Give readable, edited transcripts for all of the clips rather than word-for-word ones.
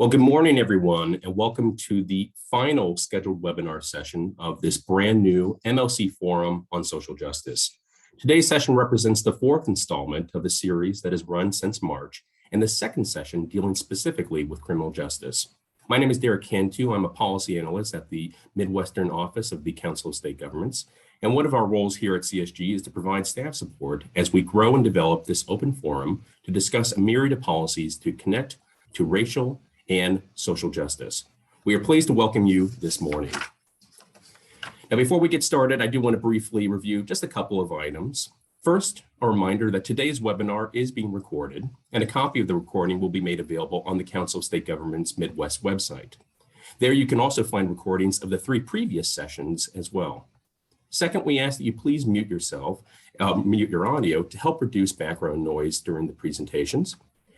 Well, good morning, everyone, and welcome to the final scheduled webinar session of this brand new MLC Forum on Social Justice. Today's session represents the fourth installment of a series that has run since March, and the second session dealing specifically with criminal justice. My name is Derek Cantu. I'm a policy analyst at the Midwestern Office of the Council of State Governments, and one of our roles here at CSG is to provide staff support as we grow and develop this open forum to discuss a myriad of policies to connect to racial and social justice. We are pleased to welcome you this morning. Now, before we get started, I do want to briefly review just a couple of items. First, a reminder that today's webinar is being recorded, and a copy of the recording will be made available on the Council of State Governments Midwest website. There you can also find recordings of the 3 previous sessions as well. Second, we ask that you please mute your audio to help reduce background noise during the presentations.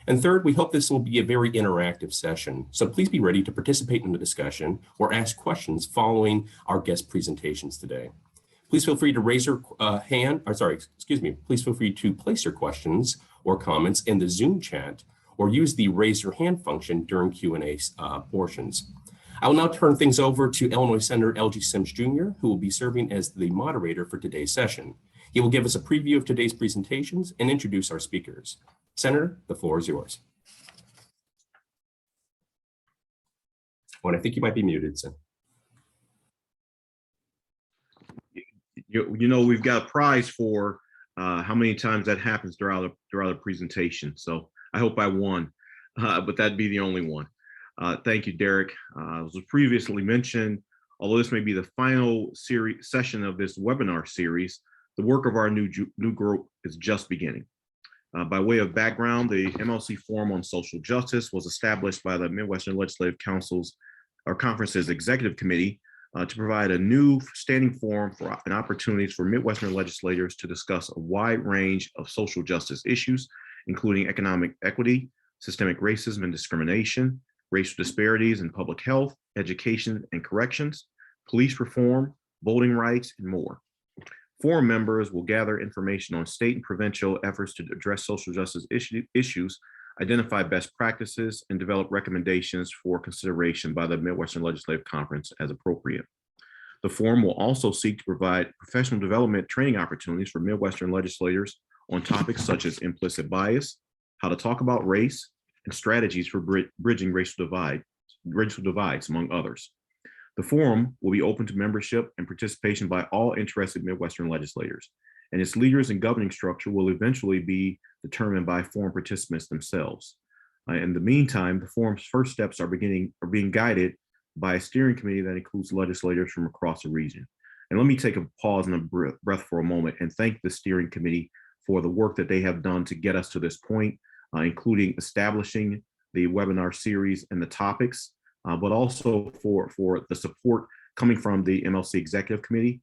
And third, we hope this will be a very interactive session, so please be ready to participate in the discussion or ask questions following our guest presentations today. Please feel free to raise your please feel free to place your questions or comments in the Zoom chat or use the raise your hand function during Q&A portions. I will now turn things over to Illinois Senator L.G. Sims Jr., who will be serving as the moderator for today's session. He will give us a preview of today's presentations and introduce our speakers. Senator, the floor is yours. I think you might be muted, Sen. You know, we've got a prize for how many times that happens throughout the presentation. So I hope I won, but that'd be the only one. Thank you, Derek. As was previously mentioned, although this may be the final session of this webinar series, the work of our new group is just beginning. By way of background, the MLC Forum on Social Justice was established by the Midwestern Legislative Conference's Executive Committee to provide a new standing forum and opportunities for Midwestern legislators to discuss a wide range of social justice issues, including economic equity, systemic racism and discrimination, racial disparities in public health, education and corrections, police reform, voting rights, and more. Forum members will gather information on state and provincial efforts to address social justice issues, identify best practices, and develop recommendations for consideration by the Midwestern Legislative Conference as appropriate. The forum will also seek to provide professional development training opportunities for Midwestern legislators on topics such as implicit bias, how to talk about race, and strategies for bridging racial divides, among others. The forum will be open to membership and participation by all interested Midwestern legislators, and its leaders and governing structure will eventually be determined by forum participants themselves. In the meantime, the forum's first steps are being guided by a steering committee that includes legislators from across the region. And let me take a pause and a breath for a moment and thank the steering committee for the work that they have done to get us to this point, including establishing the webinar series and the topics, but also for the support coming from the MLC Executive Committee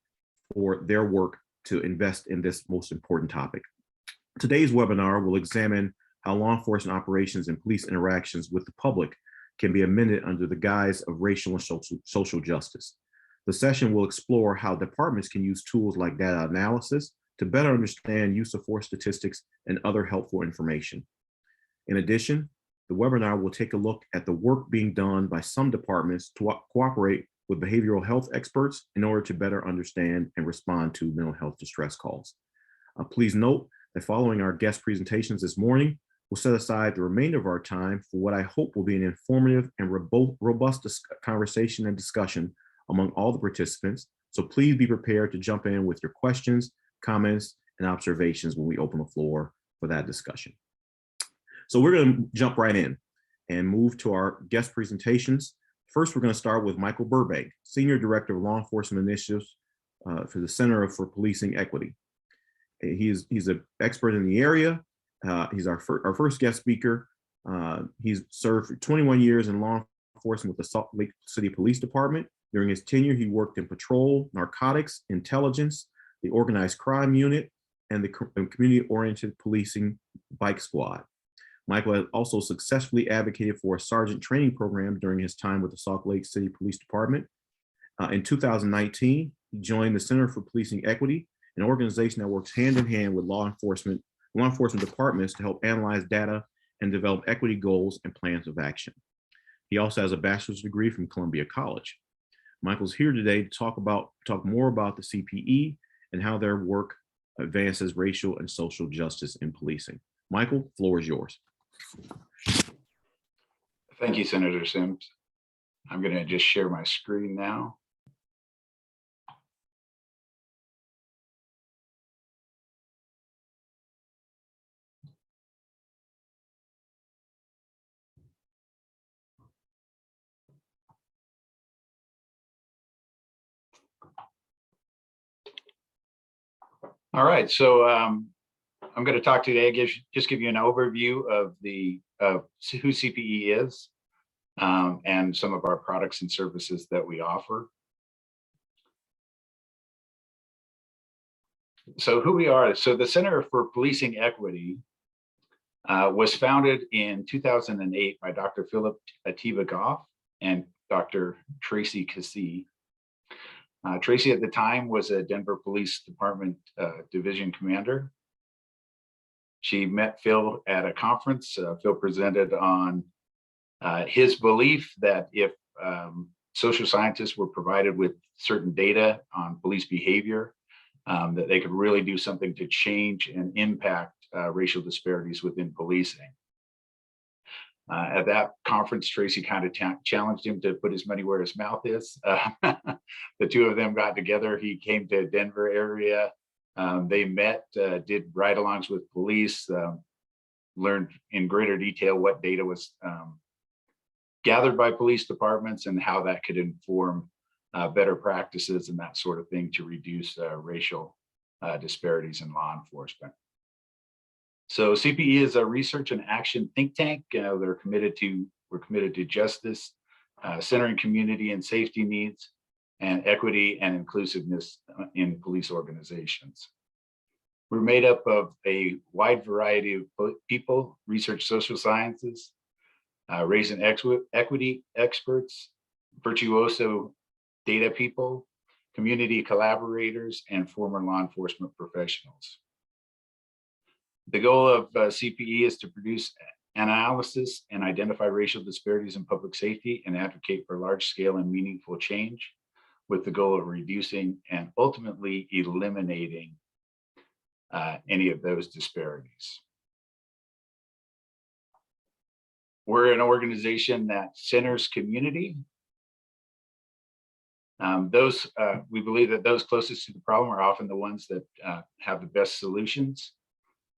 for their work to invest in this most important topic. Today's webinar will examine how law enforcement operations and police interactions with the public can be amended under the guise of racial and social justice. The session will explore how departments can use tools like data analysis to better understand use of force statistics and other helpful information. In addition, the webinar will take a look at the work being done by some departments to cooperate with behavioral health experts in order to better understand and respond to mental health distress calls. Please note that following our guest presentations this morning, we'll set aside the remainder of our time for what I hope will be an informative and robust conversation and discussion among all the participants. So please be prepared to jump in with your questions, comments, and observations when we open the floor for that discussion. So we're going to jump right in and move to our guest presentations. First, we're going to start with Michael Burbank, Senior Director of Law Enforcement Initiatives for the Center for Policing Equity. He's an expert in the area. He's our first guest speaker. He's served for 21 years in law enforcement with the Salt Lake City Police Department. During his tenure, he worked in patrol, narcotics, intelligence, the organized crime unit, and the community-oriented policing bike squad. Michael has also successfully advocated for a sergeant training program during his time with the Salt Lake City Police Department. In 2019, he joined the Center for Policing Equity, an organization that works hand in hand with law enforcement departments to help analyze data and develop equity goals and plans of action. He also has a bachelor's degree from Columbia College. Michael's here today to talk more about the CPE and how their work advances racial and social justice in policing. Michael, floor is yours. Thank you, Senator Sims. I'm going to just share my screen now. All right, so I'm going to talk today, just give you an overview of who CPE is and some of our products and services that we offer. So who we are, so the Center for Policing Equity was founded in 2008 by Dr. Philip Atiba Goff and Dr. Tracy Cassie. Tracy at the time was a Denver Police Department division commander. She met Phil at a conference. Phil presented on his belief that if social scientists were provided with certain data on police behavior, that they could really do something to change and impact racial disparities within policing. At that conference, Tracy kind of challenged him to put his money where his mouth is. The two of them got together. He came to Denver area. They met, did ride-alongs with police, learned in greater detail what data was gathered by police departments and how that could inform better practices and that sort of thing to reduce racial disparities in law enforcement. So CPE is a research and action think tank. We're committed to justice, centering community and safety needs, and equity and inclusiveness in police organizations. We're made up of a wide variety of people, research social sciences, race and equity experts, virtuoso data people, community collaborators, and former law enforcement professionals. The goal of CPE is to produce analysis and identify racial disparities in public safety and advocate for large-scale and meaningful change with the goal of reducing and ultimately eliminating any of those disparities. We're an organization that centers community. We believe that those closest to the problem are often the ones that have the best solutions.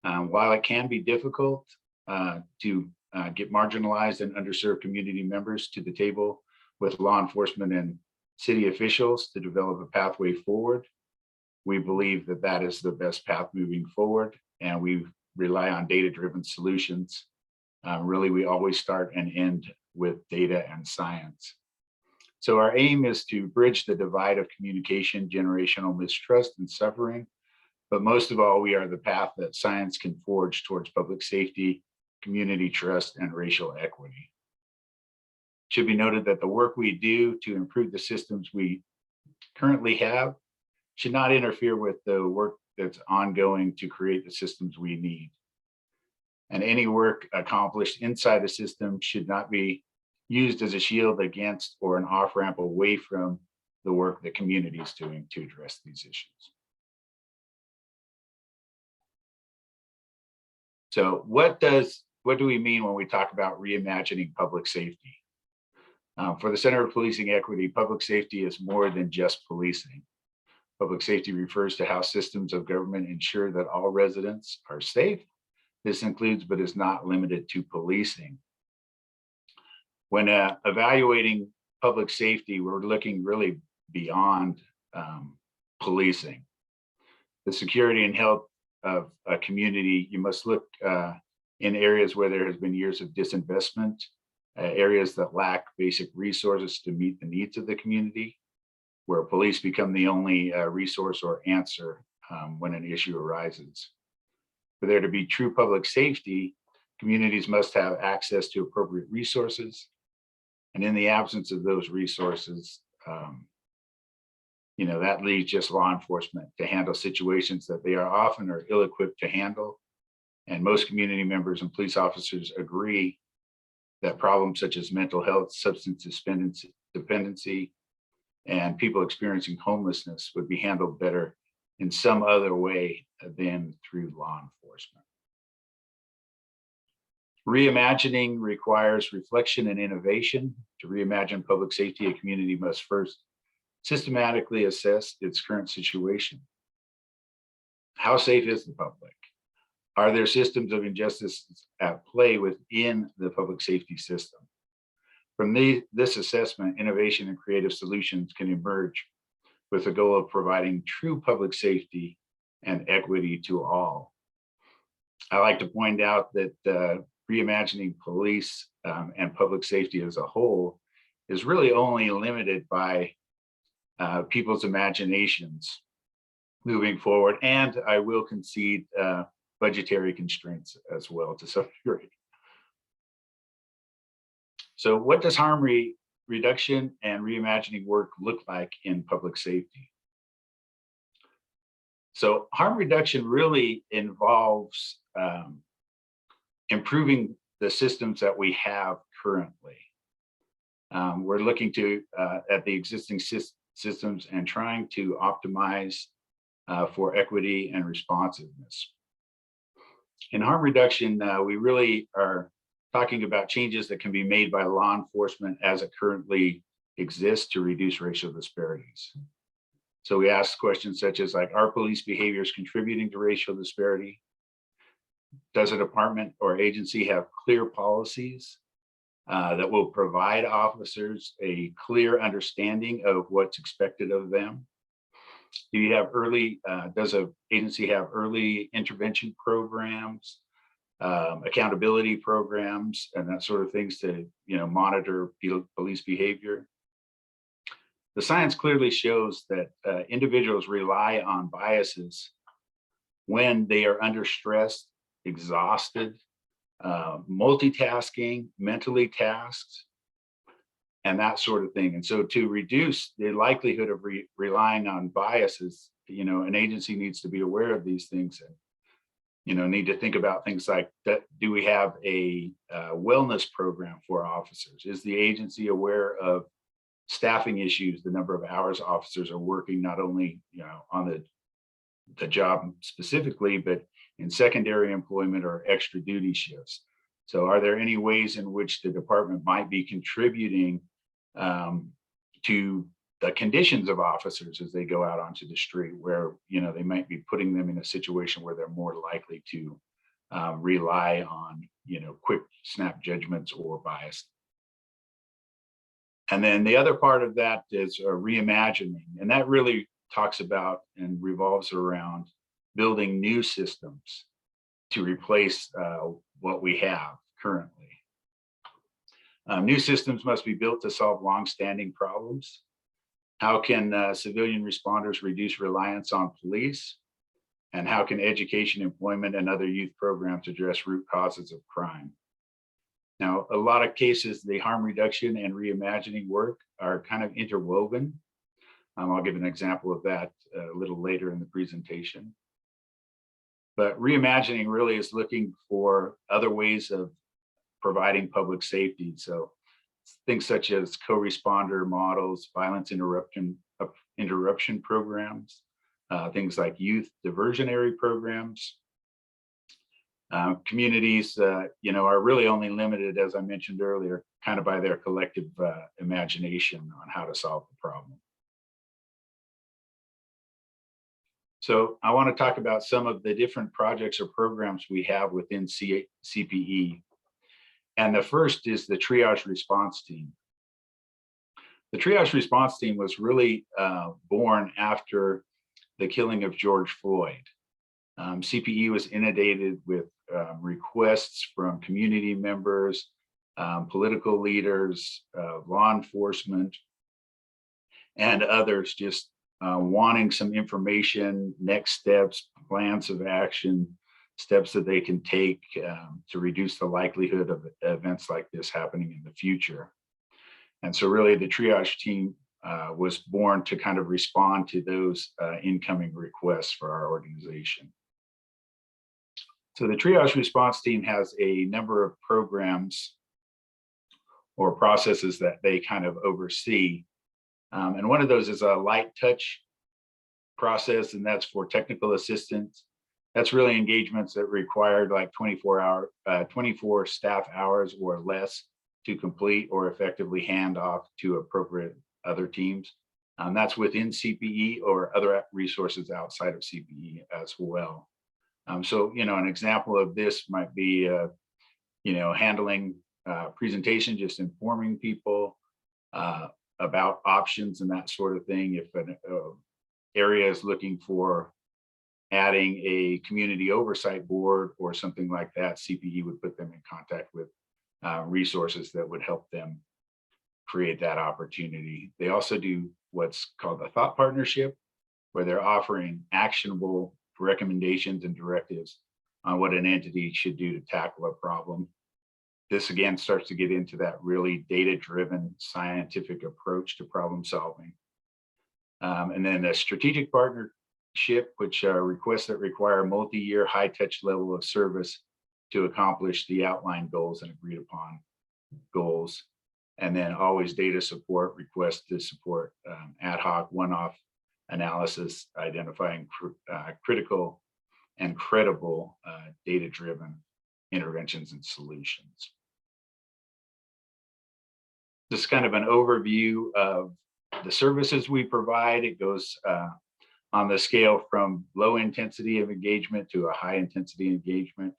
While it can be difficult to get marginalized and underserved community members to the table with law enforcement and city officials to develop a pathway forward, we believe that that is the best path moving forward, and we rely on data-driven solutions. Really, we always start and end with data and science. So our aim is to bridge the divide of communication, generational mistrust, and suffering. But most of all, we are the path that science can forge towards public safety, community trust, and racial equity. It should be noted that the work we do to improve the systems we currently have should not interfere with the work that's ongoing to create the systems we need. And any work accomplished inside the system should not be used as a shield against or an off-ramp away from the work the community is doing to address these issues. So what do we mean when we talk about reimagining public safety? For the Center of Policing Equity, public safety is more than just policing. Public safety refers to how systems of government ensure that all residents are safe. This includes, but is not limited to, policing. When evaluating public safety, we're looking really beyond policing. The security and health of a community, you must look in areas where there has been years of disinvestment, areas that lack basic resources to meet the needs of the community, where police become the only resource or answer when an issue arises. For there to be true public safety, communities must have access to appropriate resources. And in the absence of those resources, that leaves just law enforcement to handle situations that they are often ill-equipped to handle. And most community members and police officers agree that problems such as mental health, substance dependency, and people experiencing homelessness would be handled better in some other way than through law enforcement. Reimagining requires reflection and innovation. To reimagine public safety, a community must first systematically assess its current situation. How safe is the public? Are there systems of injustice at play within the public safety system? From this assessment, innovation and creative solutions can emerge with the goal of providing true public safety and equity to all. I like to point out that reimagining police and public safety as a whole is really only limited by people's imaginations moving forward. And I will concede budgetary constraints as well to some degree. So what does harm reduction and reimagining work look like in public safety? So harm reduction really involves improving the systems that we have currently. We're looking at the existing systems and trying to optimize for equity and responsiveness. In harm reduction, we really are talking about changes that can be made by law enforcement as it currently exists to reduce racial disparities. So we ask questions such as like, are police behaviors contributing to racial disparity? Does a department or agency have clear policies that will provide officers a clear understanding of what's expected of them? Do you have does an agency have early intervention programs, accountability programs, and that sort of things to monitor police behavior? The science clearly shows that individuals rely on biases when they are under stress, exhausted, multitasking, mentally tasked, and that sort of thing. And so to reduce the likelihood of relying on biases, an agency needs to be aware of these things and need to think about things like that. Do we have a wellness program for officers? Is the agency aware of staffing issues, the number of hours officers are working, not only on the job specifically, but in secondary employment or extra duty shifts? So are there any ways in which the department might be contributing to the conditions of officers as they go out onto the street, where they might be putting them in a situation where they're more likely to rely on quick snap judgments or bias? And then the other part of that is reimagining, and that really talks about and revolves around building new systems to replace what we have currently. New systems must be built to solve long-standing problems. How can civilian responders reduce reliance on police? And how can education, employment, and other youth programs address root causes of crime? Now, a lot of cases, the harm reduction and reimagining work are kind of interwoven. I'll give an example of that a little later in the presentation. But reimagining really is looking for other ways of providing public safety. So things such as co-responder models, violence interruption programs, things like youth diversionary programs. Communities, are really only limited, as I mentioned earlier, kind of by their collective imagination on how to solve the problem. So I want to talk about some of the different projects or programs we have within CPE. And the first is the Triage Response Team. The Triage Response Team was really born after the killing of George Floyd. CPE was inundated with requests from community members, political leaders, law enforcement, and others just wanting some information, next steps, plans of action, steps that they can take to reduce the likelihood of events like this happening in the future. And so really the Triage team was born to kind of respond to those incoming requests for our organization. So the Triage Response Team has a number of programs or processes that they kind of oversee. And one of those is a light touch process, and that's for technical assistance. That's really engagements that required like 24 staff hours or less to complete or effectively hand off to appropriate other teams. That's within CPE or other resources outside of CPE as well. So, an example of this might be, handling presentation, just informing people about options and that sort of thing. If an area is looking for adding a community oversight board or something like that, CPE would put them in contact with resources that would help them create that opportunity. They also do what's called the thought partnership, where they're offering actionable recommendations and directives on what an entity should do to tackle a problem. This again starts to get into that really data-driven scientific approach to problem solving. And then a strategic partnership, which are requests that require multi-year high-touch level of service to accomplish the outlined goals and agreed upon goals. And then always data support requests to support ad hoc one-off analysis, identifying critical and credible data-driven interventions and solutions. This is kind of an overview of the services we provide. It goes on the scale from low intensity of engagement to a high intensity engagement.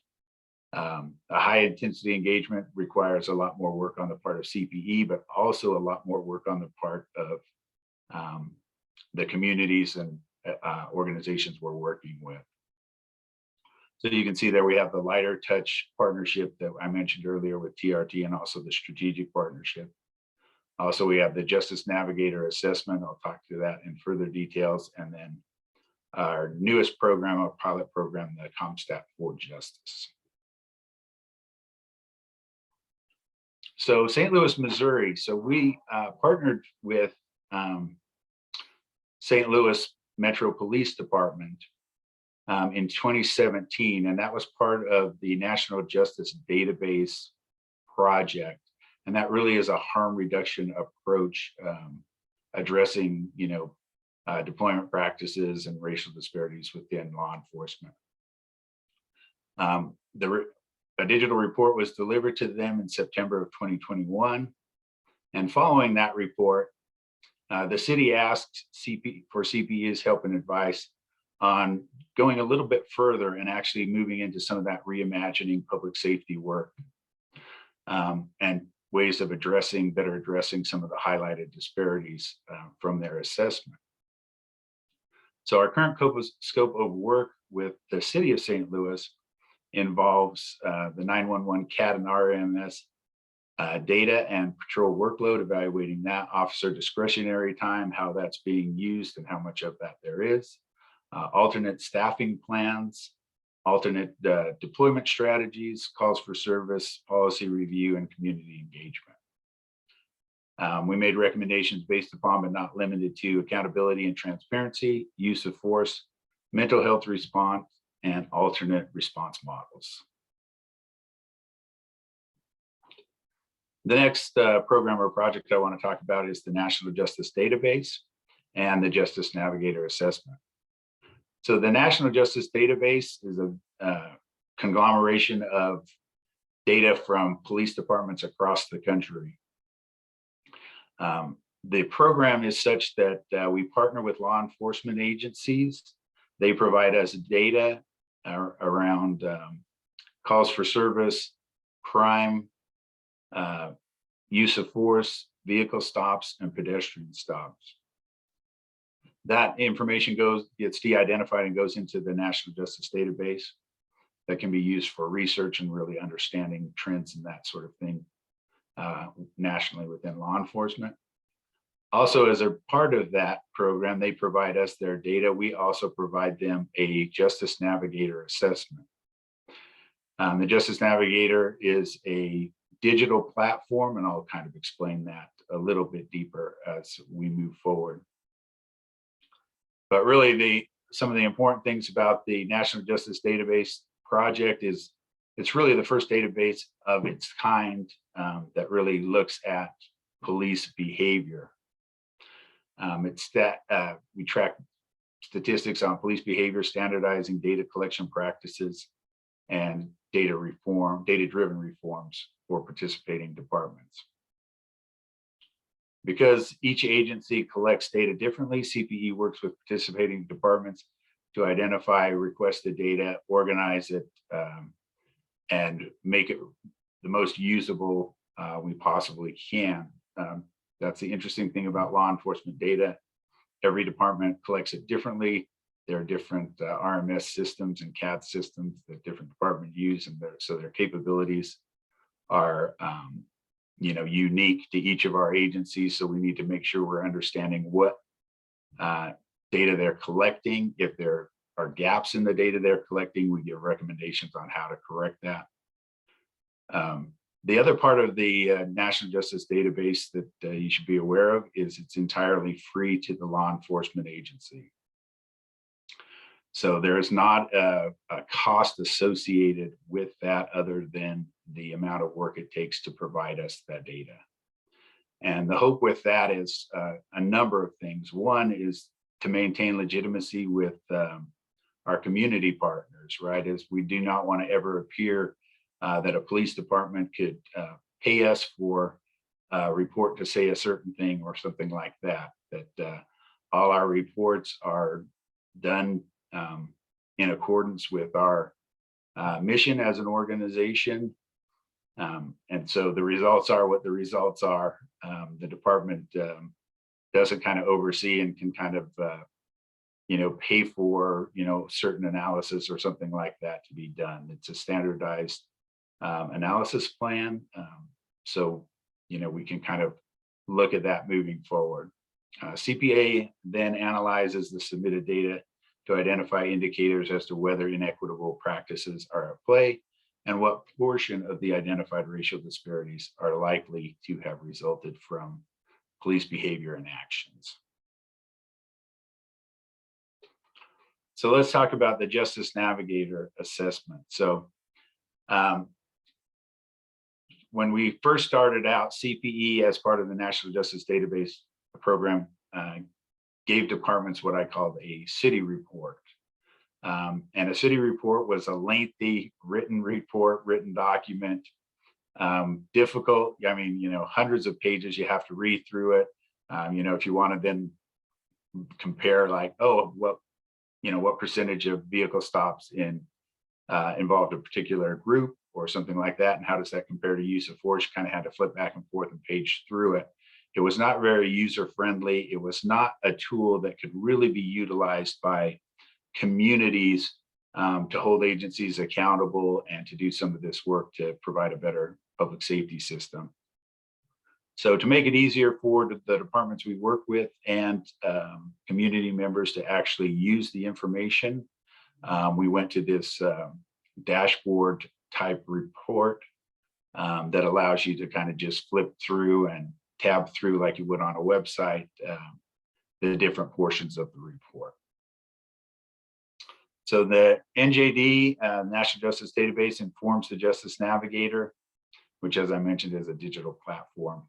A high intensity engagement requires a lot more work on the part of CPE, but also a lot more work on the part of the communities and organizations we're working with. So you can see there we have the lighter touch partnership that I mentioned earlier with TRT, and also the strategic partnership. Also, we have the Justice Navigator assessment. I'll talk to that in further details. And then our newest program, our pilot program, the Comstat for Justice. So St. Louis, Missouri. So we partnered with St. Louis Metro Police Department in 2017, and that was part of the National Justice Database project. And that really is a harm reduction approach, addressing, deployment practices and racial disparities within law enforcement. A digital report was delivered to them in September of 2021. And following that report, the city asked for CPE's help and advice on going a little bit further and actually moving into some of that reimagining public safety work and ways of better addressing some of the highlighted disparities from their assessment. So our current scope of work with the city of St. Louis involves the 911 CAD and RMS data and patrol workload, evaluating that, officer discretionary time, how that's being used and how much of that there is, alternate staffing plans, alternate deployment strategies, calls for service, policy review, and community engagement. We made recommendations based upon, but not limited to, accountability and transparency, use of force, mental health response, and alternate response models. The next program or project I want to talk about is the National Justice Database and the Justice Navigator assessment. So the National Justice Database is a conglomeration of data from police departments across the country. The program is such that we partner with law enforcement agencies. They provide us data around calls for service, crime, use of force, vehicle stops, and pedestrian stops. That information gets de-identified and goes into the National Justice Database that can be used for research and really understanding trends and that sort of thing nationally within law enforcement. Also, as a part of that program, they provide us their data. We also provide them a Justice Navigator assessment. The Justice Navigator is a digital platform, and I'll kind of explain that a little bit deeper as we move forward. But really, some of the important things about the National Justice Database project is it's really the first database of its kind that really looks at police behavior. It's that we track statistics on police behavior, standardizing data collection practices, and data-driven reforms for participating departments. Because each agency collects data differently, CPE works with participating departments to identify requested data, organize it, and make it the most usable we possibly can. That's the interesting thing about law enforcement data. Every department collects it differently. There are different RMS systems and CAD systems that different departments use, and so their capabilities are unique to each of our agencies. So we need to make sure we're understanding what data they're collecting. If there are gaps in the data they're collecting, we give recommendations on how to correct that. The other part of the National Justice Database that you should be aware of is it's entirely free to the law enforcement agency. So there is not a cost associated with that other than the amount of work it takes to provide us that data. And the hope with that is a number of things. One is to maintain legitimacy with our community partners, right? As we do not want to ever appear that a police department could pay us for a report to say a certain thing or something like that, that all our reports are done in accordance with our mission as an organization. And so the results are what the results are. The department doesn't kind of oversee and can kind of, pay for, certain analysis or something like that to be done. It's a standardized analysis plan. So, we can kind of look at that moving forward. CPA then analyzes the submitted data to identify indicators as to whether inequitable practices are at play and what portion of the identified racial disparities are likely to have resulted from police behavior and actions. So let's talk about the Justice Navigator assessment. So when we first started out, CPE as part of the National Justice Database program gave departments what I called a city report. And a city report was a lengthy written document, difficult. I mean, hundreds of pages, you have to read through it. If you want to then compare like, what percentage of vehicle stops involved a particular group or something like that, and how does that compare to use of force? You kind of had to flip back and forth and page through it. It was not very user-friendly. It was not a tool that could really be utilized by communities to hold agencies accountable and to do some of this work to provide a better public safety system. So to make it easier for the departments we work with and community members to actually use the information, we went to this dashboard type report that allows you to kind of just flip through and tab through like you would on a website, the different portions of the report. So the NJD, National Justice Database, informs the Justice Navigator, which, as I mentioned, is a digital platform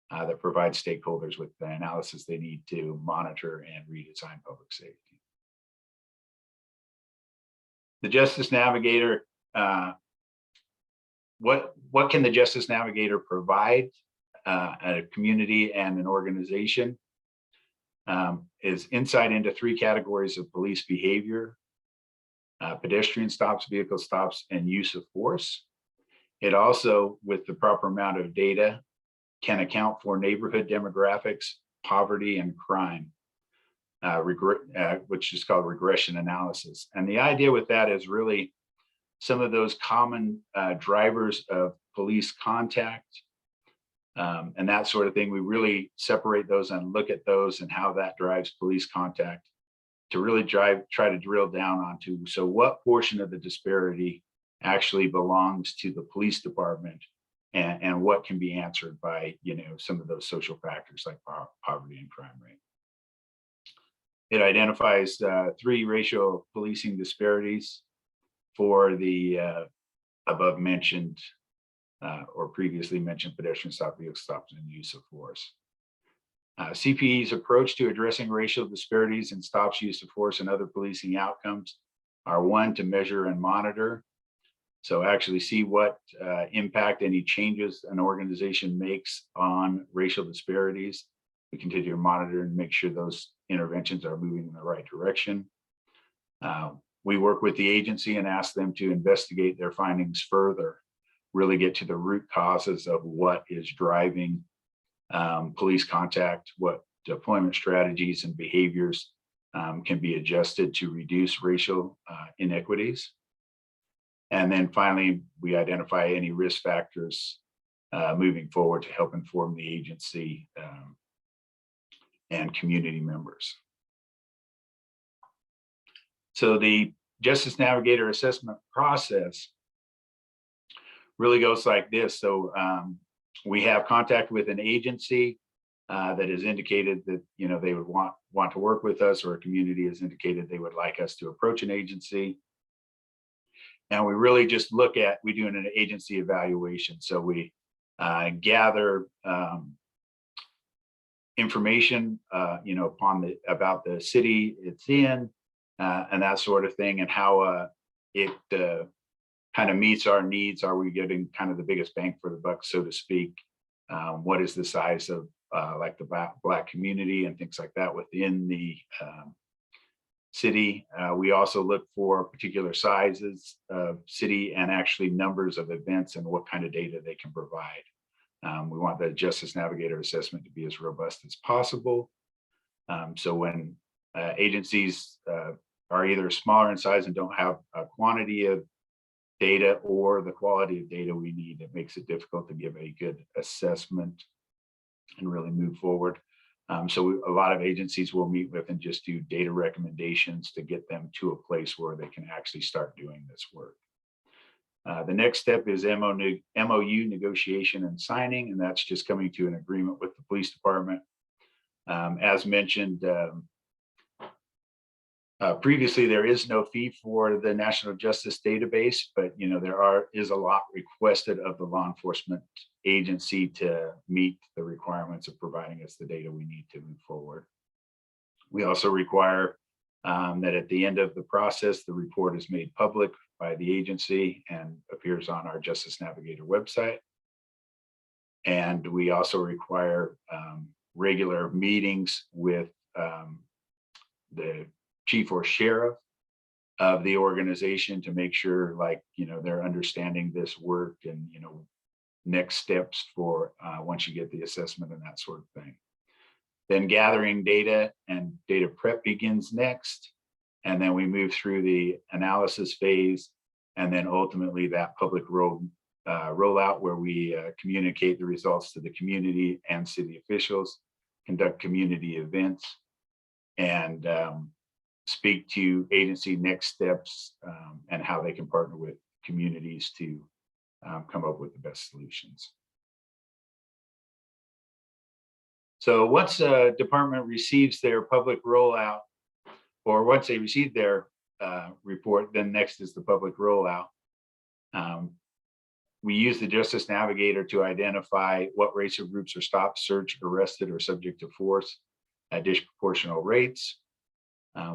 that provides stakeholders with the analysis they need to monitor and redesign public safety. The Justice Navigator, what can the Justice Navigator provide a community and an organization? Is insight into 3 categories of police behavior: pedestrian stops, vehicle stops, and use of force. It also, with the proper amount of data, can account for neighborhood demographics, poverty, and crime, which is called regression analysis. And the idea with that is really some of those common drivers of police contact and that sort of thing. We really separate those and look at those and how that drives police contact to really try to drill down onto, so what portion of the disparity actually belongs to the police department, and what can be answered by some of those social factors like poverty and crime rate. It identifies 3 racial policing disparities for the above mentioned or previously mentioned pedestrian stop, vehicle stops, and use of force. CPE's approach to addressing racial disparities in stops, use of force, and other policing outcomes are one, to measure and monitor. So actually see what impact any changes an organization makes on racial disparities. We continue to monitor and make sure those interventions are moving in the right direction. We work with the agency and ask them to investigate their findings further, really get to the root causes of what is driving police contact, what deployment strategies and behaviors can be adjusted to reduce racial inequities. And then finally, we identify any risk factors moving forward to help inform the agency and community members. So the Justice Navigator assessment process really goes like this. So we have contact with an agency that has indicated that they would want to work with us, or a community has indicated they would like us to approach an agency. And we really just we do an agency evaluation. So we gather information, about the city it's in, and that sort of thing, and how it kind of meets our needs. Are we getting kind of the biggest bang for the buck, so to speak? What is the size of like the Black community and things like that within the city? We also look for particular sizes of city and actually numbers of events and what kind of data they can provide. We want the Justice Navigator assessment to be as robust as possible. So when agencies are either smaller in size and don't have a quantity of data or the quality of data we need, it makes it difficult to give a good assessment and really move forward. So a lot of agencies will meet with and just do data recommendations to get them to a place where they can actually start doing this work. The next step is MOU negotiation and signing, and that's just coming to an agreement with the police department. As mentioned previously, there is no fee for the National Justice Database, but there is a lot requested of the law enforcement agency to meet the requirements of providing us the data we need to move forward. We also require that at the end of the process, the report is made public by the agency and appears on our Justice Navigator website. And we also require regular meetings with the chief or sheriff of the organization to make sure, they're understanding this work and, next steps for once you get the assessment and that sort of thing. Then gathering data and data prep begins next. And then we move through the analysis phase, and then ultimately that public rollout, where we communicate the results to the community and city officials, conduct community events, and speak to agency next steps and how they can partner with communities to come up with the best solutions. So once a department receives their public rollout, or once they receive their report, then next is the public rollout. We use the Justice Navigator to identify what racial groups are stopped, searched, arrested, or subject to force at disproportional rates.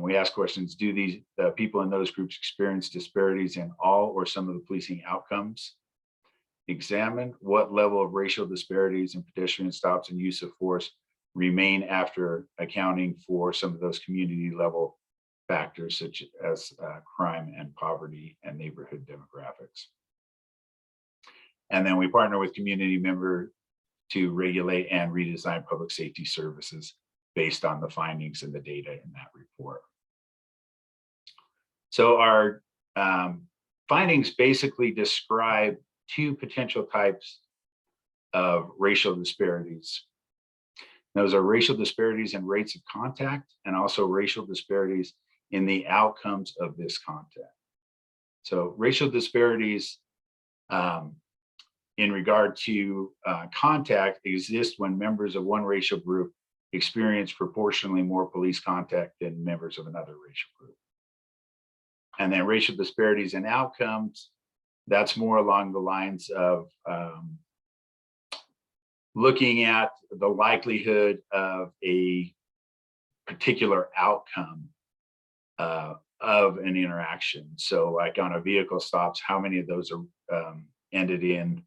We ask questions: do these people in those groups experience disparities in all or some of the policing outcomes? Examine what level of racial disparities in pedestrian stops and use of force remain after accounting for some of those community level factors, such as crime and poverty and neighborhood demographics. And then we partner with community members to regulate and redesign public safety services based on the findings and the data in that report. So our findings basically describe two potential types of racial disparities. Those are racial disparities in rates of contact, and also racial disparities in the outcomes of this contact. So racial disparities in regard to contact exist when members of one racial group experience proportionally more police contact than members of another racial group. And then racial disparities in outcomes That's more along the lines of looking at the likelihood of a particular outcome of an interaction. So like on a vehicle stops, how many of those are ended in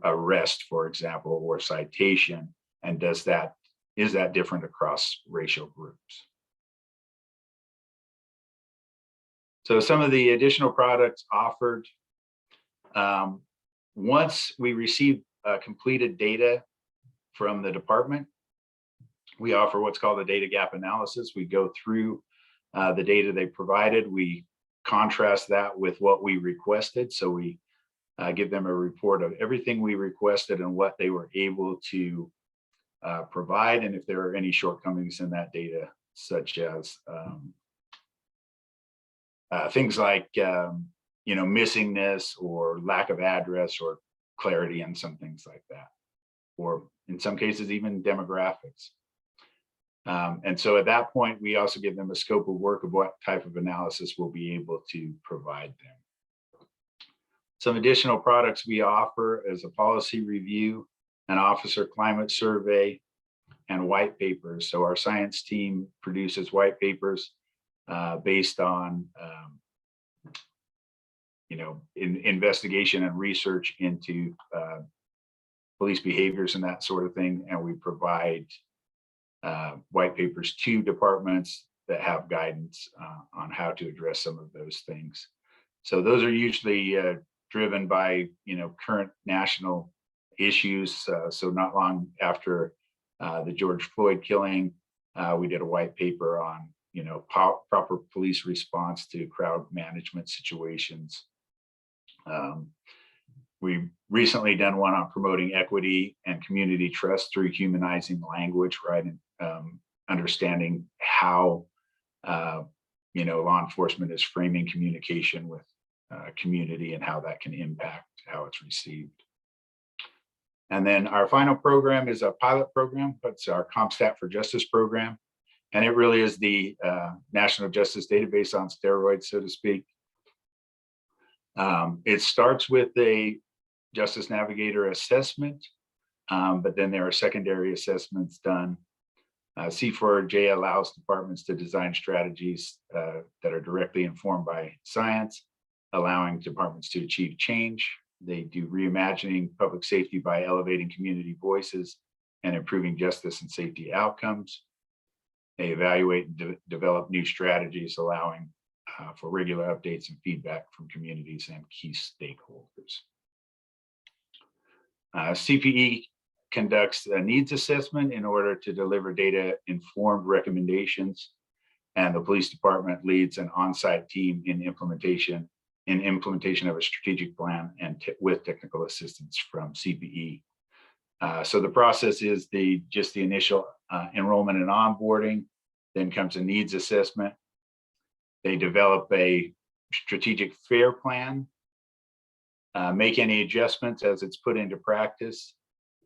arrest, for example, or citation? And is that different across racial groups? So some of the additional products offered, once we receive completed data from the department, we offer what's called a data gap analysis. We go through the data they provided. We contrast that with what we requested. So we give them a report of everything we requested and what they were able to provide, and if there are any shortcomings in that data, such as things like missingness or lack of address or clarity and some things like that, or in some cases even demographics. And so at that point, we also give them a scope of work of what type of analysis we'll be able to provide them. Some additional products we offer is a policy review, an officer climate survey, and white papers. So our science team produces white papers based on investigation and research into police behaviors and that sort of thing. And we provide white papers to departments that have guidance on how to address some of those things. So those are usually driven by current national issues. So not long after the George Floyd killing, we did a white paper on proper police response to crowd management situations. We recently done one on promoting equity and community trust through humanizing language, right? And understanding how law enforcement is framing communication with community and how that can impact how it's received. And then our final program is a pilot program. It's our Comstat for Justice program. And it really is the National Justice Database on steroids, so to speak. It starts with a Justice Navigator assessment, but then there are secondary assessments done. C4J allows departments to design strategies that are directly informed by science, allowing departments to achieve change. They do reimagining public safety by elevating community voices and improving justice and safety outcomes. They evaluate and develop new strategies, allowing for regular updates and feedback from communities and key stakeholders. CPE conducts a needs assessment in order to deliver data-informed recommendations, and the police department leads an on-site team in implementation of a strategic plan and with technical assistance from CPE. So the process is just the initial enrollment and onboarding, then comes a needs assessment. They develop a strategic fair plan, make any adjustments as it's put into practice,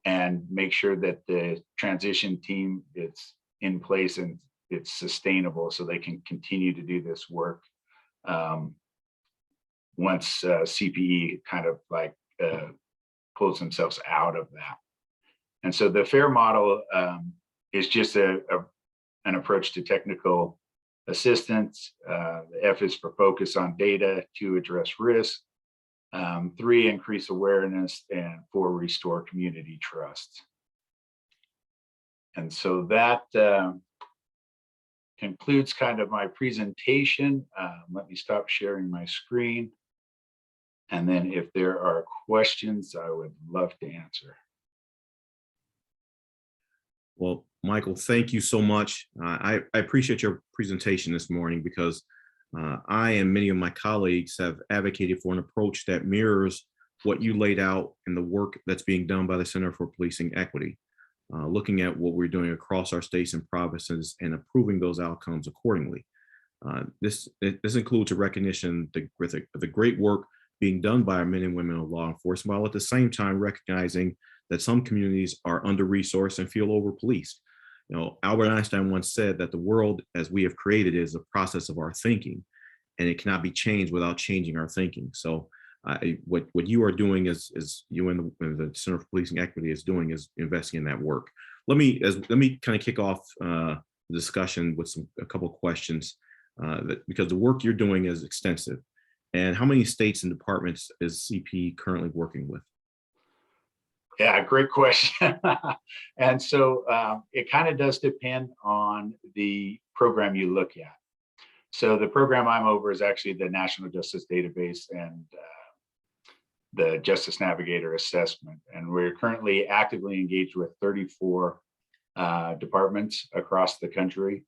and make sure that the transition team is in place and it's sustainable so they can continue to do this work once CPE kind of like pulls themselves out of that. And so the FAIR model is just an approach to technical assistance. The F is for focus on data, 2, address risk, 3, increase awareness, and 4, restore community trust. And so that concludes kind of my presentation. Let me stop sharing my screen. And then if there are questions, I would love to answer. Well, Michael, thank you so much. I appreciate your presentation this morning because I and many of my colleagues have advocated for an approach that mirrors what you laid out in the work that's being done by the Center for Policing Equity, looking at what we're doing across our states and provinces and improving those outcomes accordingly. This includes a recognition of the great work being done by our men and women of law enforcement, while at the same time recognizing that some communities are under-resourced and feel over-policed. Albert Einstein once said that the world as we have created is a process of our thinking, and it cannot be changed without changing our thinking. So what you are doing is you and the Center for Policing Equity is doing is investing in that work. Let me kind of kick off the discussion with a couple of questions because the work you're doing is extensive. And how many states and departments is CP currently working with? Yeah, great question. And so it kind of does depend on the program you look at. So the program I'm over is actually the National Justice Database and the Justice Navigator assessment. And we're currently actively engaged with 34 departments across the country.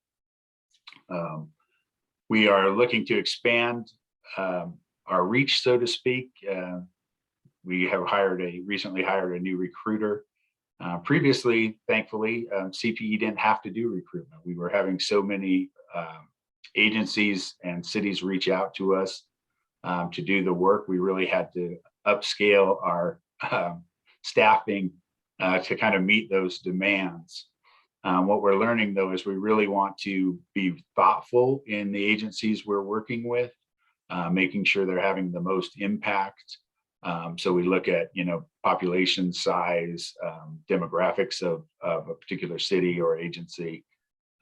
We are looking to expand our reach, so to speak. We have recently hired a new recruiter. Previously, thankfully, CPE didn't have to do recruitment. We were having so many agencies and cities reach out to us to do the work. We really had to upscale our staffing to kind of meet those demands. What we're learning, though, is we really want to be thoughtful in the agencies we're working with, making sure they're having the most impact. So we look at, population size, demographics of a particular city or agency,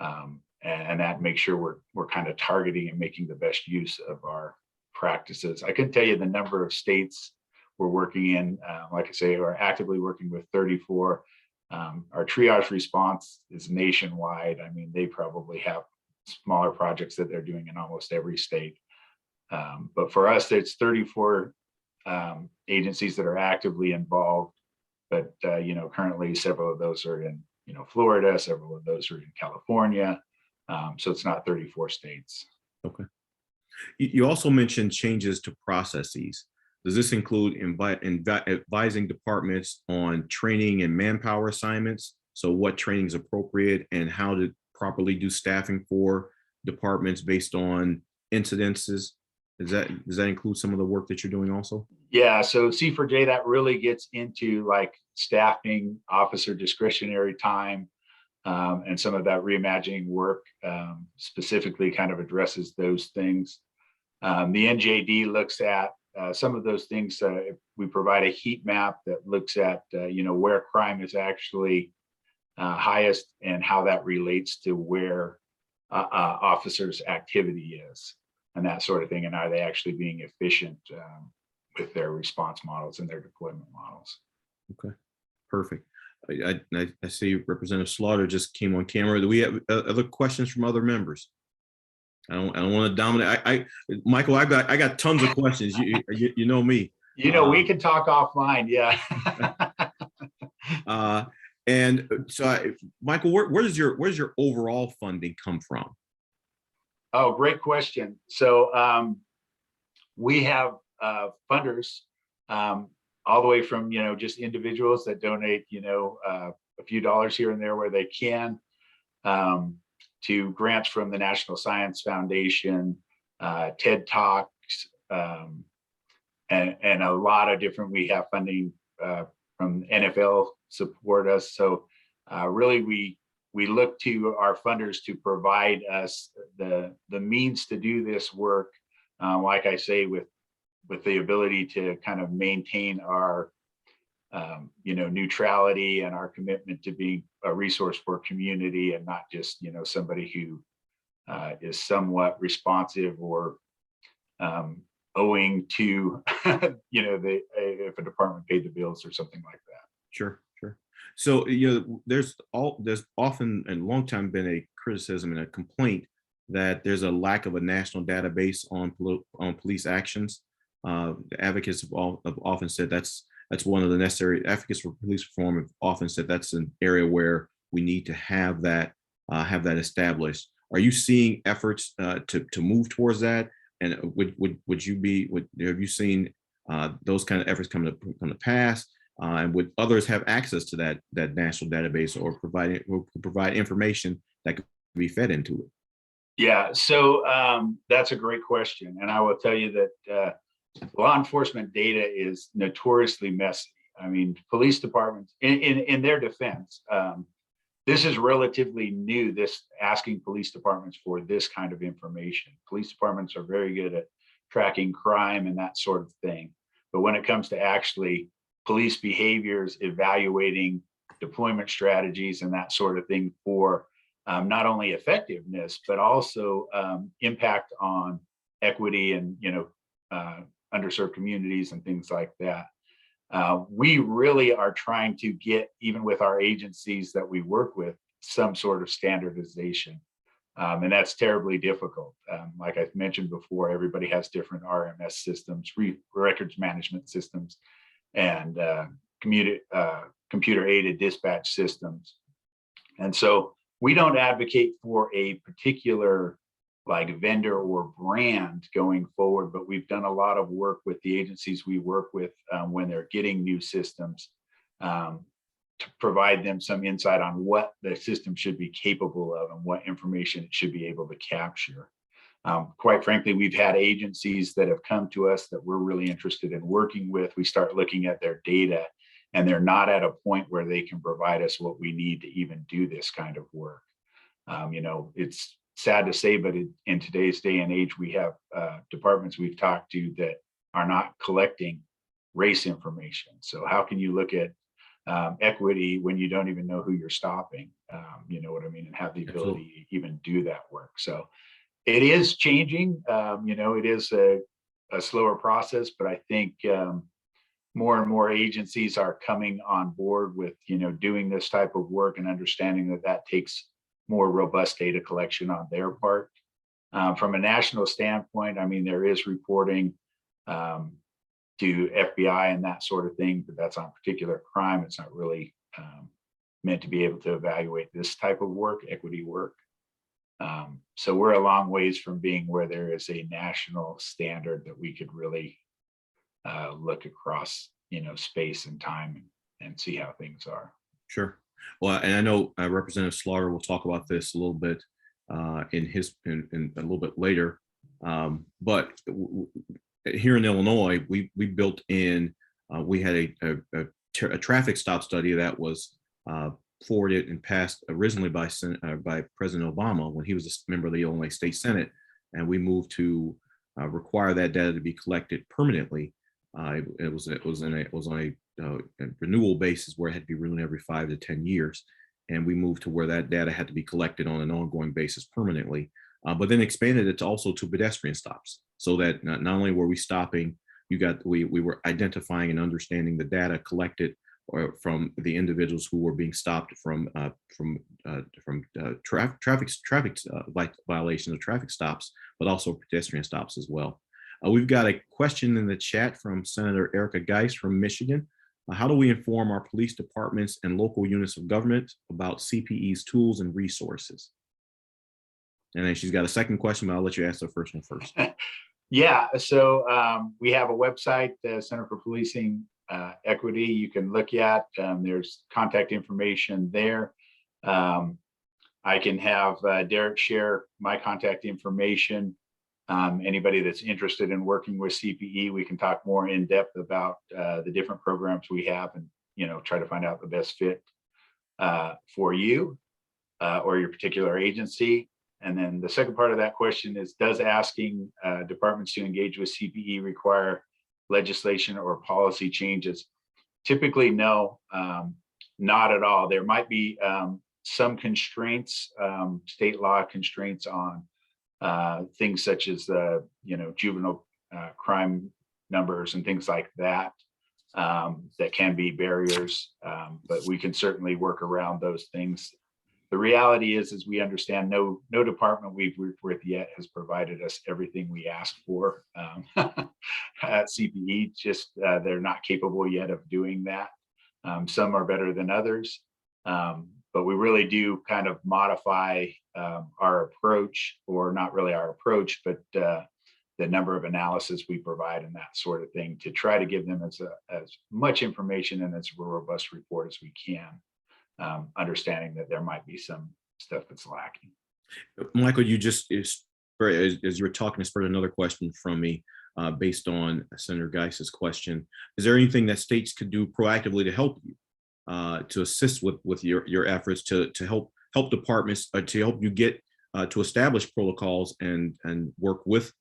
and that makes sure we're kind of targeting and making the best use of our practices. I can tell you the number of states we're working in, like I say, we're actively working with 34. Our triage response is nationwide. I mean, they probably have smaller projects that they're doing in almost every state. But for us, it's 34 agencies that are actively involved. But, currently several of those are in, Florida, several of those are in California. So it's not 34 states. Okay. You also mentioned changes to processes. Does this include advising departments on training and manpower assignments? So what training is appropriate and how to properly do staffing for departments based on incidences? Does that include some of the work that you're doing also? Yeah, so C4J, that really gets into like staffing, officer discretionary time, and some of that reimagining work specifically kind of addresses those things. The NJD looks at some of those things. We provide a heat map that looks at where crime is actually highest and how that relates to where officers' activity is and that sort of thing, and are they actually being efficient with their response models and their deployment models. Okay, perfect. I see Representative Slaughter just came on camera. Do we have other questions from other members? I don't want to dominate. Michael, I got tons of questions. You know me. We can talk offline. Yeah. And so, Michael, where does your overall funding come from? Oh, great question. So we have funders all the way from just individuals that donate a few dollars here and there where they can, to grants from the National Science Foundation, TED Talks, and a lot of different. We have funding from NFL support us. So really, we look to our funders to provide us the means to do this work. Like I say, with the ability to kind of maintain our neutrality and our commitment to be a resource for community and not just somebody who is somewhat responsive or owing to if a department paid the bills or something like that. Sure. So there's often and long time been a criticism and a complaint that there's a lack of a national database on police actions. The advocates have often said that's one of the necessary. Advocates for police reform have often said that's an area where we need to have that established. Are you seeing efforts to move towards that? And have you seen those kind of efforts come to pass? And would others have access to that national database or provide information that could be fed into it? Yeah, so that's a great question, and I will tell you that law enforcement data is notoriously messy. I mean, police departments, in their defense, this is relatively new, this asking police departments for this kind of information. Police departments are very good at tracking crime and that sort of thing. But when it comes to actually police behaviors, evaluating deployment strategies and that sort of thing for not only effectiveness, but also impact on equity and, underserved communities and things like that. We really are trying to get, even with our agencies that we work with, some sort of standardization. And that's terribly difficult. Like I mentioned before, everybody has different RMS systems, records management systems, and computer-aided dispatch systems. And so we don't advocate for a particular vendor or brand going forward, but we've done a lot of work with the agencies we work with when they're getting new systems to provide them some insight on what the system should be capable of and what information it should be able to capture. Quite frankly, we've had agencies that have come to us that we're really interested in working with. We start looking at their data, and they're not at a point where they can provide us what we need to even do this kind of work. It's sad to say, but in today's day and age, we have departments we've talked to that are not collecting race information. So how can you look at equity when you don't even know who you're stopping? You know what I mean? And have the ability to even do that work. So it is changing. It is a slower process, but I think more and more agencies are coming on board with, doing this type of work and understanding that that takes more robust data collection on their part. From a national standpoint, there is reporting to FBI and that sort of thing, but that's on particular crime. It's not really meant to be able to evaluate this type of work, equity work. So we're a long ways from being where there is a national standard that we could really look across, space and time and see how things are. Sure. Well, and I know Representative Slaughter will talk about this a little bit in a little bit later. But here in Illinois, we built in, we had a traffic stop study that was forwarded and passed originally by President Obama when he was a member of the Illinois State Senate, and we moved to require that data to be collected permanently. It was on a renewal basis where it had to be renewed every 5 to 10 years, and we moved to where that data had to be collected on an ongoing basis permanently. But then expanded it also to pedestrian stops, so that not only were we stopping, we were identifying and understanding the data collected from the individuals who were being stopped from traffic violations of traffic stops, but also pedestrian stops as well. We've got a question in the chat from Senator Erica Geis from Michigan. How do we inform our police departments and local units of government about CPE's tools and resources? And then she's got a second question, but I'll let you ask the first one first. Yeah, so we have a website, the Center for Policing Equity, you can look at. There's contact information there. I can have Derek share my contact information. Anybody that's interested in working with CPE, we can talk more in depth about the different programs we have and, try to find out the best fit for you or your particular agency. And then the second part of that question is, does asking departments to engage with CPE require legislation or policy changes? Typically, no, not at all. There might be some constraints, state law constraints on things such as juvenile crime numbers and things like that, that can be barriers, but we can certainly work around those things. The reality is we understand no department we've worked with yet has provided us everything we asked for at CPE. Just they're not capable yet of doing that. Some are better than others, but we really do kind of modify our approach, or not really our approach, but the number of analysis we provide and that sort of thing, to try to give them as much information and as robust report as we can. Understanding that there might be some stuff that's lacking. Michael, you just, as you were talking, spurred another question from me based on Senator Geis's question. Is there anything that states could do proactively to help you, to assist with your efforts to help departments, to help you get to establish protocols and work with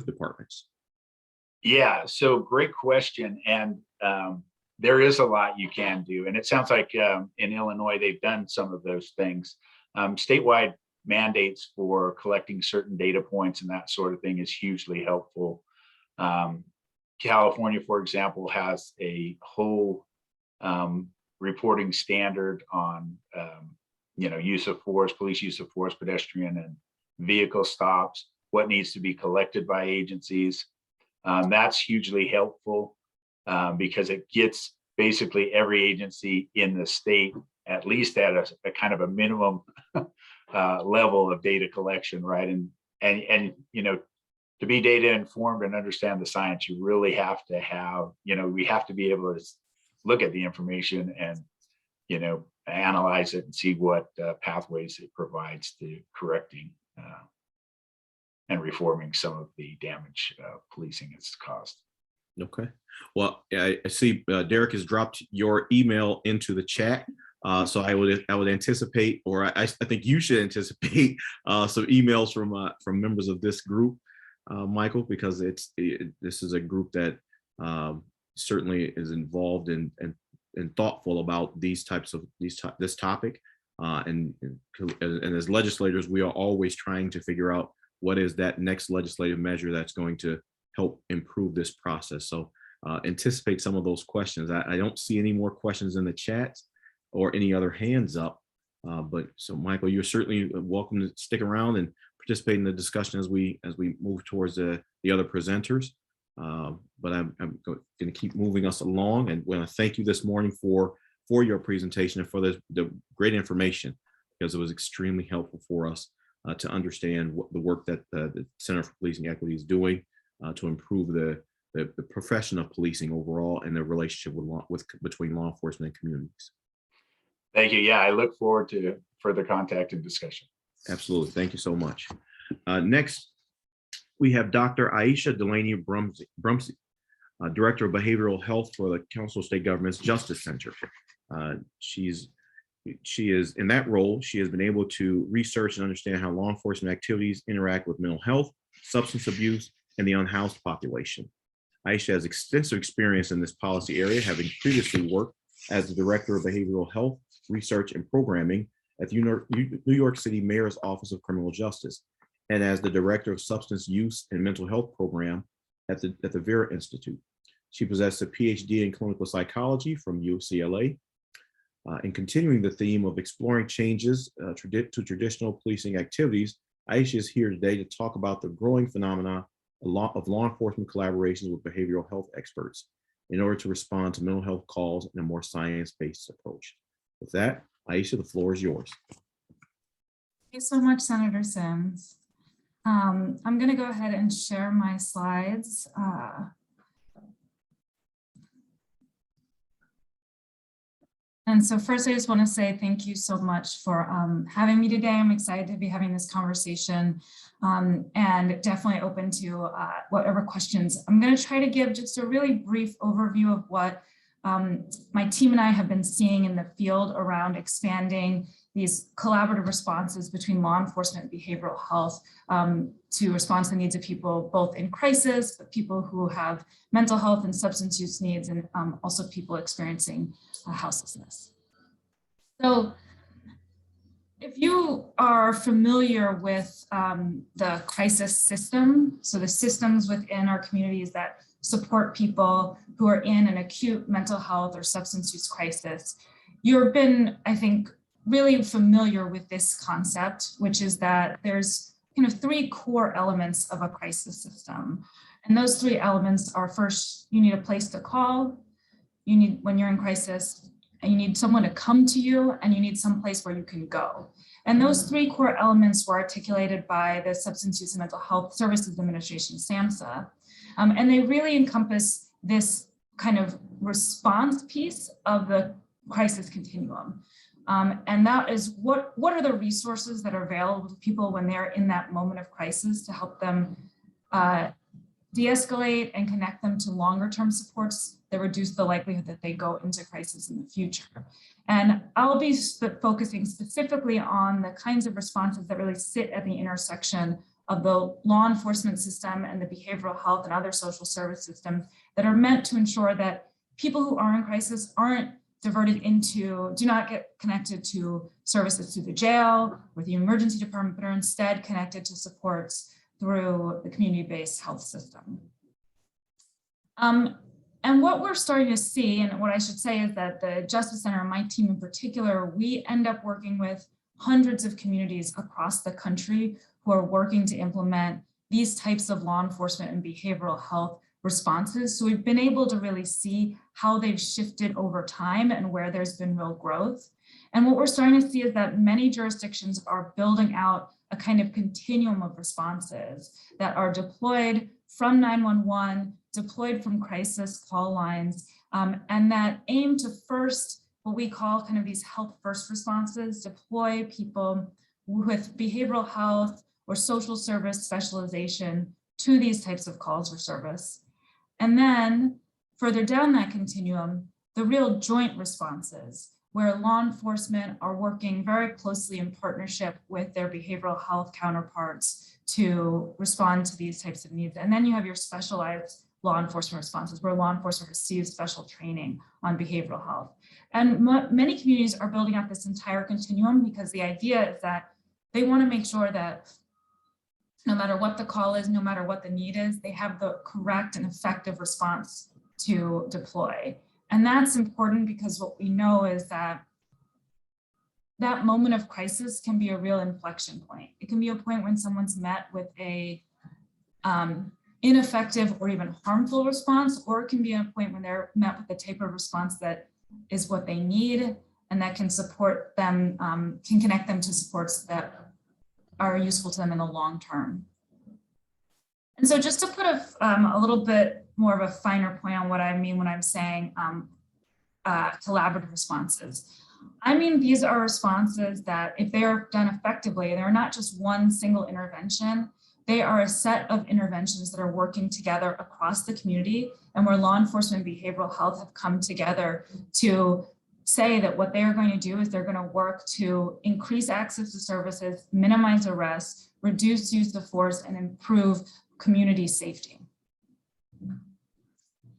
departments? Yeah, so great question. And there is a lot you can do. And it sounds like in Illinois, they've done some of those things. Statewide mandates for collecting certain data points and that sort of thing is hugely helpful. California, for example, has a whole reporting standard on use of force, police use of force, pedestrian and vehicle stops, what needs to be collected by agencies. That's hugely helpful because it gets basically every agency in the state at least at a kind of a minimum level of data collection, right? And to be data informed and understand the science, you really have to have, we have to be able to look at the information and, analyze it and see what pathways it provides to correcting and reforming some of the damage policing has caused. Okay. Well, I see Derek has dropped your email into the chat. So I would anticipate, or I think you should anticipate some emails from members of this group, Michael, because this is a group that certainly is involved and thoughtful about this topic. And as legislators, we are always trying to figure out what is that next legislative measure that's going to help improve this process. So anticipate some of those questions. I don't see any more questions in the chat or any other hands up. But so Michael, you're certainly welcome to stick around and participate in the discussion as we move towards the other presenters. But I'm going to keep moving us along, and want to thank you this morning for your presentation and for the great information, because it was extremely helpful for us to understand what the work that the Center for Policing Equity is doing to improve the profession of policing overall and the relationship between law enforcement and communities. Thank you. Yeah, I look forward to further contact and discussion. Absolutely. Thank you so much. Next, we have Dr. Aisha Delaney Brumsy, Director of Behavioral Health for the Council of State Government's Justice Center. She is in that role. She has been able to research and understand how law enforcement activities interact with mental health, substance abuse, and the unhoused population. Aisha has extensive experience in this policy area, having previously worked as the Director of Behavioral Health Research and Programming at the New York City Mayor's Office of Criminal Justice, and as the Director of Substance Use and Mental Health Program at the Vera Institute. She possessed a PhD in clinical psychology from UCLA. In continuing the theme of exploring changes to traditional policing activities, Aisha is here today to talk about the growing phenomena of law enforcement collaborations with behavioral health experts in order to respond to mental health calls in a more science-based approach. With that, Aisha, the floor is yours. Thank you so much, Senator Sims. I'm going to go ahead and share my slides. And so first, I just want to say thank you so much for having me today. I'm excited to be having this conversation and definitely open to whatever questions. I'm going to try to give just a really brief overview of what my team and I have been seeing in the field around expanding these collaborative responses between law enforcement and behavioral health to respond to the needs of people both in crisis, but people who have mental health and substance use needs, and also people experiencing houselessness. So if you are familiar with the crisis system, so the systems within our communities that support people who are in an acute mental health or substance use crisis, you've been, I think, really familiar with this concept, which is that there's kind of three core elements of a crisis system. And those three elements are, first, you need a place to call, you need, when you're in crisis, and you need someone to come to you, and you need some place where you can go. And those three core elements were articulated by the Substance Use and Mental Health Services Administration, SAMHSA. And they really encompass this kind of response piece of the crisis continuum. And that is what are the resources that are available to people when they're in that moment of crisis to help them de-escalate and connect them to longer term supports that reduce the likelihood that they go into crisis in the future. And I'll be focusing specifically on the kinds of responses that really sit at the intersection of the law enforcement system and the behavioral health and other social service systems that are meant to ensure that people who are in crisis aren't diverted into, do not get connected to services through the jail or the emergency department, but are instead connected to supports through the community-based health system. And what we're starting to see, and what I should say is that the Justice Center, and my team in particular, we end up working with hundreds of communities across the country who are working to implement these types of law enforcement and behavioral health responses. So we've been able to really see how they've shifted over time and where there's been real growth. And what we're starting to see is that many jurisdictions are building out a kind of continuum of responses that are deployed from 911, deployed from crisis call lines, and that aim to first, what we call kind of these health first responses, deploy people with behavioral health or social service specialization to these types of calls for service. And then further down that continuum, the real joint responses, where law enforcement are working very closely in partnership with their behavioral health counterparts to respond to these types of needs. And then you have your specialized law enforcement responses, where law enforcement receives special training on behavioral health. And many communities are building out this entire continuum because the idea is that they want to make sure that no matter what the call is, no matter what the need is, they have the correct and effective response to deploy. And that's important because what we know is that that moment of crisis can be a real inflection point. It can be a point when someone's met with a ineffective or even harmful response, or it can be a point when they're met with the type of response that is what they need and that can support them, can connect them to supports that are useful to them in the long term. And so just to put a little bit more of a finer point on what I mean when I'm saying collaborative responses. I mean, these are responses that if they are done effectively, they're not just one single intervention, they are a set of interventions that are working together across the community and where law enforcement and behavioral health have come together to say that what they are going to do is they're going to work to increase access to services, minimize arrests, reduce use of force, and improve community safety.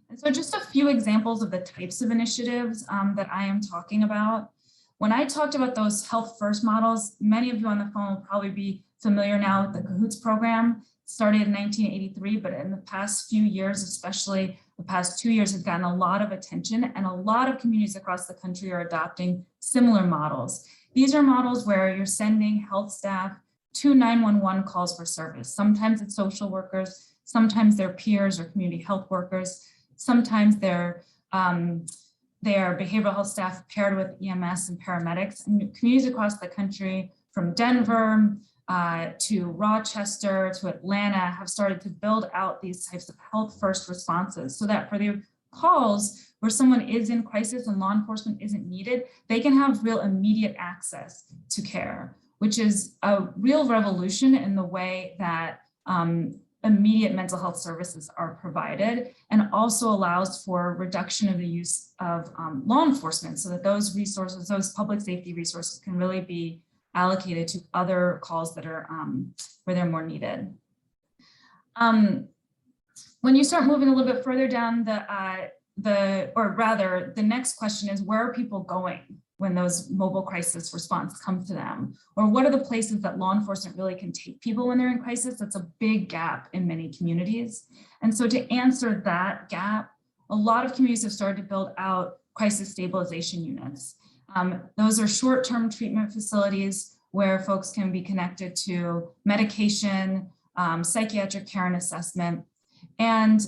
And so just a few examples of the types of initiatives that I am talking about. When I talked about those health first models, many of you on the phone will probably be familiar now with the CAHOOTS program. It started in 1983, but in the past few years, especially the past 2 years, have gotten a lot of attention, and a lot of communities across the country are adopting similar models. These are models where you're sending health staff to 911 calls for service. Sometimes it's social workers, sometimes they're peers or community health workers, sometimes they're behavioral health staff paired with EMS and paramedics. And communities across the country, from Denver to Rochester to Atlanta, have started to build out these types of health first responses so that for the calls where someone is in crisis and law enforcement isn't needed, they can have real immediate access to care, which is a real revolution in the way that immediate mental health services are provided, and also allows for reduction of the use of law enforcement so that those resources, those public safety resources, can really be allocated to other calls that are where they're more needed. When you start moving a little bit further down the next question is, where are people going when those mobile crisis response comes to them? Or what are the places that law enforcement really can take people when they're in crisis? That's a big gap in many communities. And so to answer that gap, a lot of communities have started to build out crisis stabilization units. Those are short-term treatment facilities where folks can be connected to medication, psychiatric care and assessment. And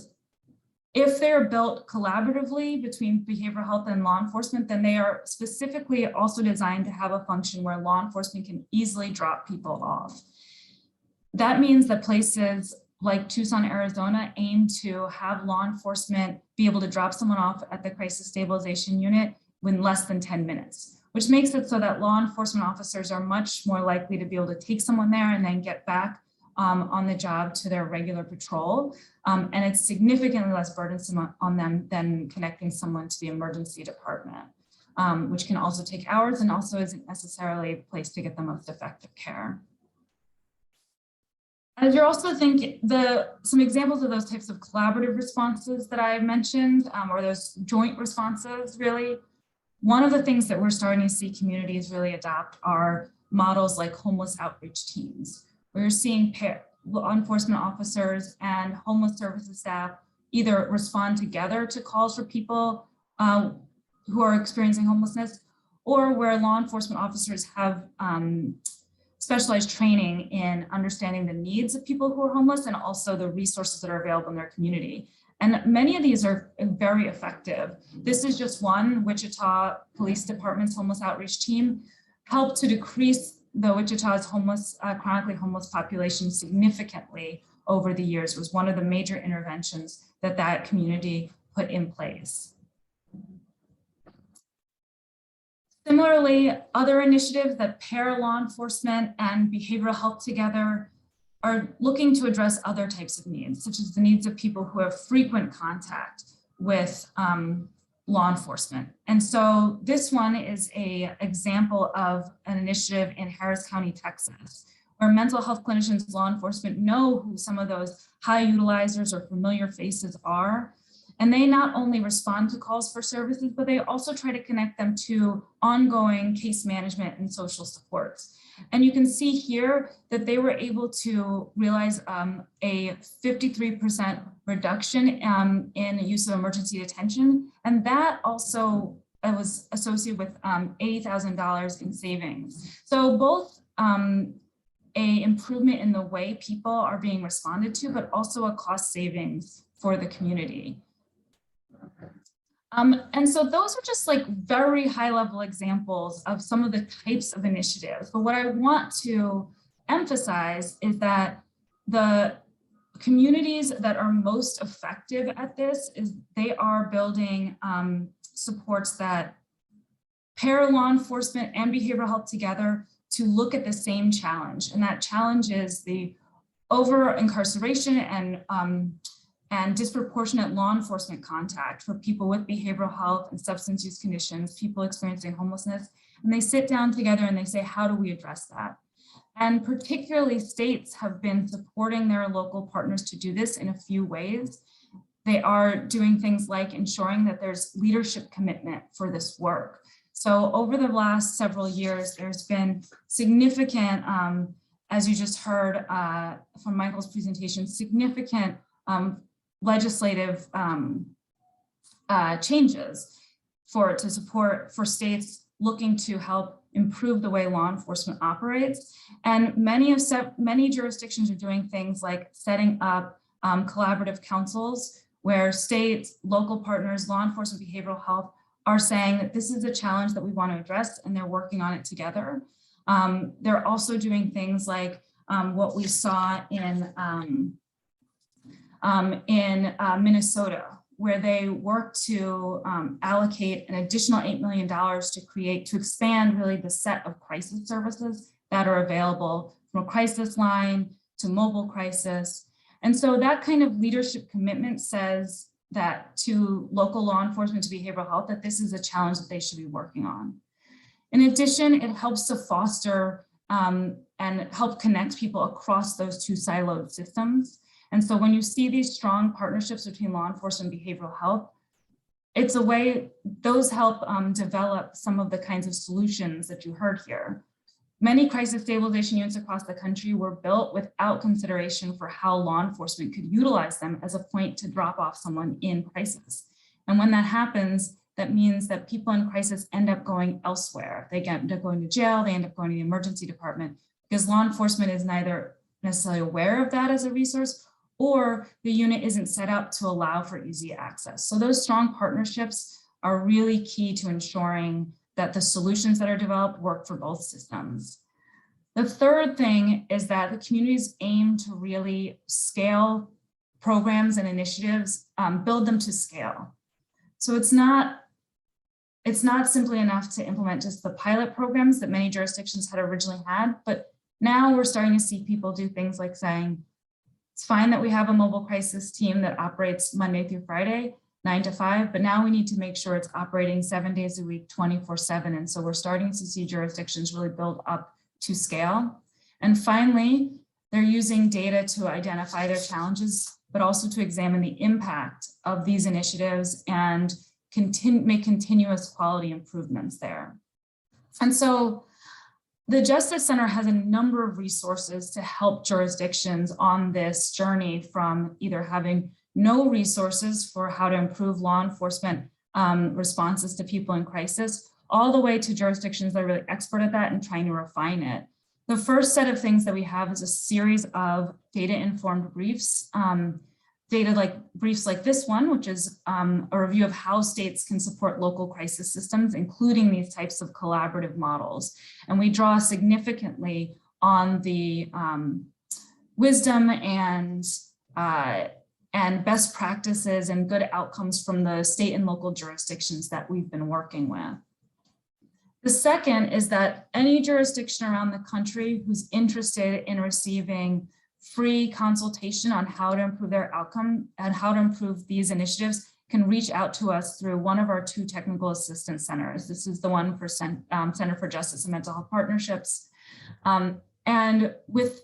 if they're built collaboratively between behavioral health and law enforcement, then they are specifically also designed to have a function where law enforcement can easily drop people off. That means that places like Tucson, Arizona aim to have law enforcement be able to drop someone off at the crisis stabilization unit in less than 10 minutes, which makes it so that law enforcement officers are much more likely to be able to take someone there and then get back on the job to their regular patrol. And it's significantly less burdensome on them than connecting someone to the emergency department, which can also take hours and also isn't necessarily a place to get the most effective care. As you're also thinking, some examples of those types of collaborative responses that I mentioned, or those joint responses, really, one of the things that we're starting to see communities really adopt are models like homeless outreach teams, where you're seeing law enforcement officers and homeless services staff either respond together to calls for people who are experiencing homelessness, or where law enforcement officers have specialized training in understanding the needs of people who are homeless and also the resources that are available in their community. And many of these are very effective. This is just one. Wichita Police Department's homeless outreach team helped to decrease the Wichita's chronically homeless population significantly over the years. It was one of the major interventions that community put in place. Similarly, other initiatives that pair law enforcement and behavioral health together are looking to address other types of needs, such as the needs of people who have frequent contact with law enforcement. And so this one is an example of an initiative in Harris County, Texas, where mental health clinicians, law enforcement know who some of those high utilizers or familiar faces are. And they not only respond to calls for services, but they also try to connect them to ongoing case management and social supports. And you can see here that they were able to realize a 53% reduction in use of emergency detention. And that also was associated with $80,000 in savings. So both a improvement in the way people are being responded to, but also a cost savings for the community. And so those are just like very high level examples of some of the types of initiatives. But what I want to emphasize is that the communities that are most effective at this is they are building supports that pair law enforcement and behavioral health together to look at the same challenge. And that challenge is the over incarceration and disproportionate law enforcement contact for people with behavioral health and substance use conditions, people experiencing homelessness. And they sit down together and they say, how do we address that? And particularly states have been supporting their local partners to do this in a few ways. They are doing things like ensuring that there's leadership commitment for this work. So over the last several years, there's been significant, as you just heard from Michael's presentation, significant legislative changes to support for states looking to help improve the way law enforcement operates. And many jurisdictions are doing things like setting up collaborative councils where states, local partners, law enforcement, behavioral health are saying that this is a challenge that we want to address, and they're working on it together. They're also doing things like what we saw in Minnesota, where they worked to allocate an additional $8 million to expand really the set of crisis services that are available, from a crisis line to mobile crisis. And so that kind of leadership commitment says that to local law enforcement, to behavioral health, that this is a challenge that they should be working on. In addition, it helps to foster and help connect people across those two siloed systems. And so when you see these strong partnerships between law enforcement and behavioral health, it's a way those help develop some of the kinds of solutions that you heard here. Many crisis stabilization units across the country were built without consideration for how law enforcement could utilize them as a point to drop off someone in crisis. And when that happens, that means that people in crisis end up going elsewhere. They end up going to jail, they end up going to the emergency department, because law enforcement is neither necessarily aware of that as a resource, or the unit isn't set up to allow for easy access. So those strong partnerships are really key to ensuring that the solutions that are developed work for both systems. The third thing is that the communities aim to really scale programs and initiatives, build them to scale. So it's not simply enough to implement just the pilot programs that many jurisdictions had originally had, but now we're starting to see people do things like saying, it's fine that we have a mobile crisis team that operates Monday through Friday, 9 to 5, but now we need to make sure it's operating 7 days a week, 24/7. And so we're starting to see jurisdictions really build up to scale. And finally, They're using data to identify their challenges, but also to examine the impact of these initiatives and make continuous quality improvements there. And so the Justice Center has a number of resources to help jurisdictions on this journey, from either having no resources for how to improve law enforcement responses to people in crisis, all the way to jurisdictions that are really expert at that and trying to refine it. The first set of things that we have is a series of data-informed briefs, briefs like this one, which is a review of how states can support local crisis systems, including these types of collaborative models. And we draw significantly on the wisdom and best practices and good outcomes from the state and local jurisdictions that we've been working with. The second is that any jurisdiction around the country who's interested in receiving free consultation on how to improve their outcome and how to improve these initiatives can reach out to us through one of our 2 technical assistance centers. This is the one for Center for Justice and Mental Health Partnerships. And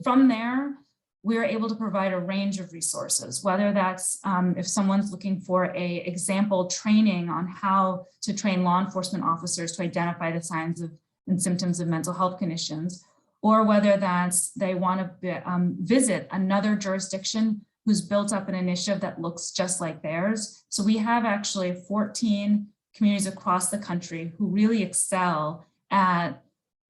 from there, we're able to provide a range of resources, whether that's if someone's looking for an example training on how to train law enforcement officers to identify the signs and symptoms of mental health conditions, or whether that's they want to visit another jurisdiction who's built up an initiative that looks just like theirs. So we have actually 14 communities across the country who really excel at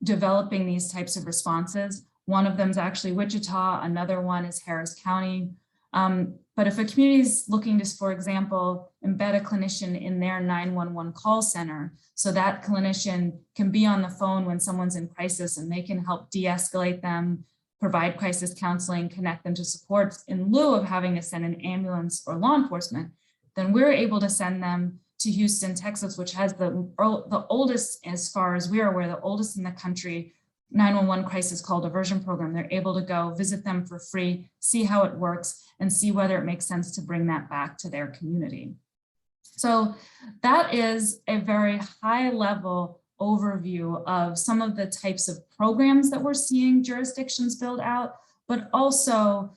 developing these types of responses. One of them is actually Wichita, another one is Harris County. But if a community is looking to, for example, embed a clinician in their 911 call center, so that clinician can be on the phone when someone's in crisis and they can help de-escalate them, provide crisis counseling, connect them to support in lieu of having to send an ambulance or law enforcement, then we're able to send them to Houston, Texas, which has the oldest, as far as we are aware, the oldest in the country 911 crisis call diversion program. They're able to go visit them for free, see how it works, and see whether it makes sense to bring that back to their community. So that is a very high level overview of some of the types of programs that we're seeing jurisdictions build out, but also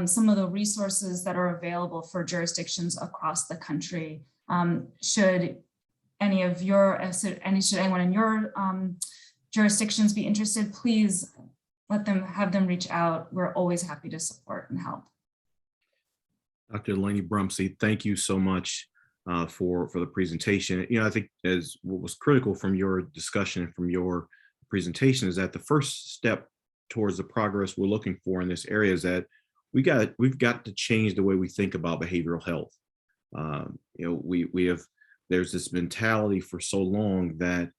some of the resources that are available for jurisdictions across the country. Should anyone in your jurisdictions be interested, please have them reach out. We're always happy to support and help. Dr. Delaney Brumsy, thank you so much for the presentation. I think as what was critical from your discussion and from your presentation is that the first step towards the progress we're looking for in this area is that we've got to change the way we think about behavioral health. There's this mentality for so long that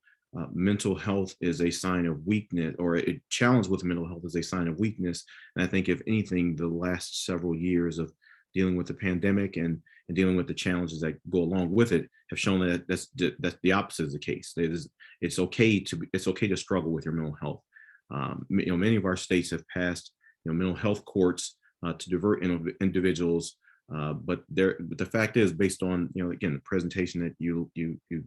mental health is a sign of weakness, or a challenge with mental health is a sign of weakness. And I think if anything, the last several years of dealing with the pandemic and dealing with the challenges that go along with it have shown that that's the opposite is the case. It's okay to struggle with your mental health. Many of our states have passed mental health courts to divert individuals. But the fact is, based on again the presentation that you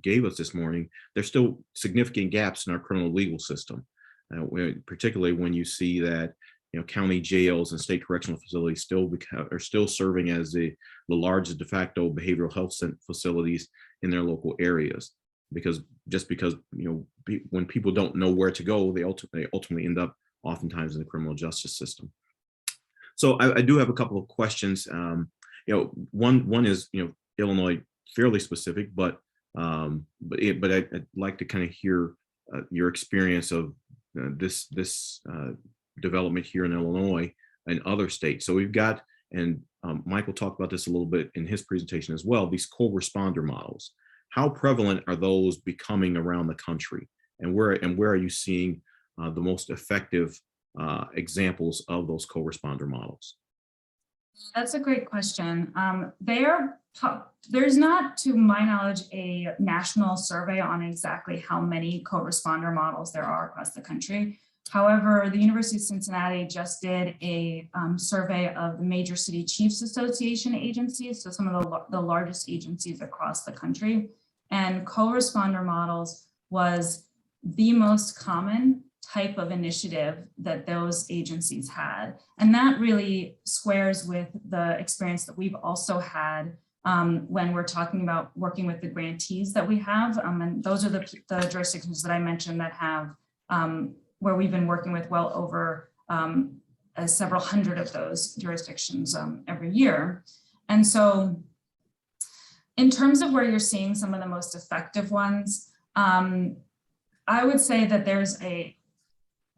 gave us this morning, there's still significant gaps in our criminal legal system, particularly when you see that county jails and state correctional facilities are still serving as the largest de facto behavioral health facilities in their local areas. Because when people don't know where to go, they ultimately end up oftentimes in the criminal justice system. So I do have a couple of questions. One is Illinois fairly specific, but I'd like to kind of hear your experience of this development here in Illinois and other states. So we've got, and Michael talked about this a little bit in his presentation as well, these co-responder models. How prevalent are those becoming around the country, and where are you seeing the most effective examples of those co-responder models? That's a great question. There's not, to my knowledge, a national survey on exactly how many co-responder models there are across the country. However, the University of Cincinnati just did a survey of the major city chiefs association agencies, so some of the largest agencies across the country. And co-responder models was the most common type of initiative that those agencies had. And that really squares with the experience that we've also had when we're talking about working with the grantees that we have. And those are the jurisdictions that I mentioned that have, where we've been working with well over several hundred of those jurisdictions every year. And so in terms of where you're seeing some of the most effective ones, I would say that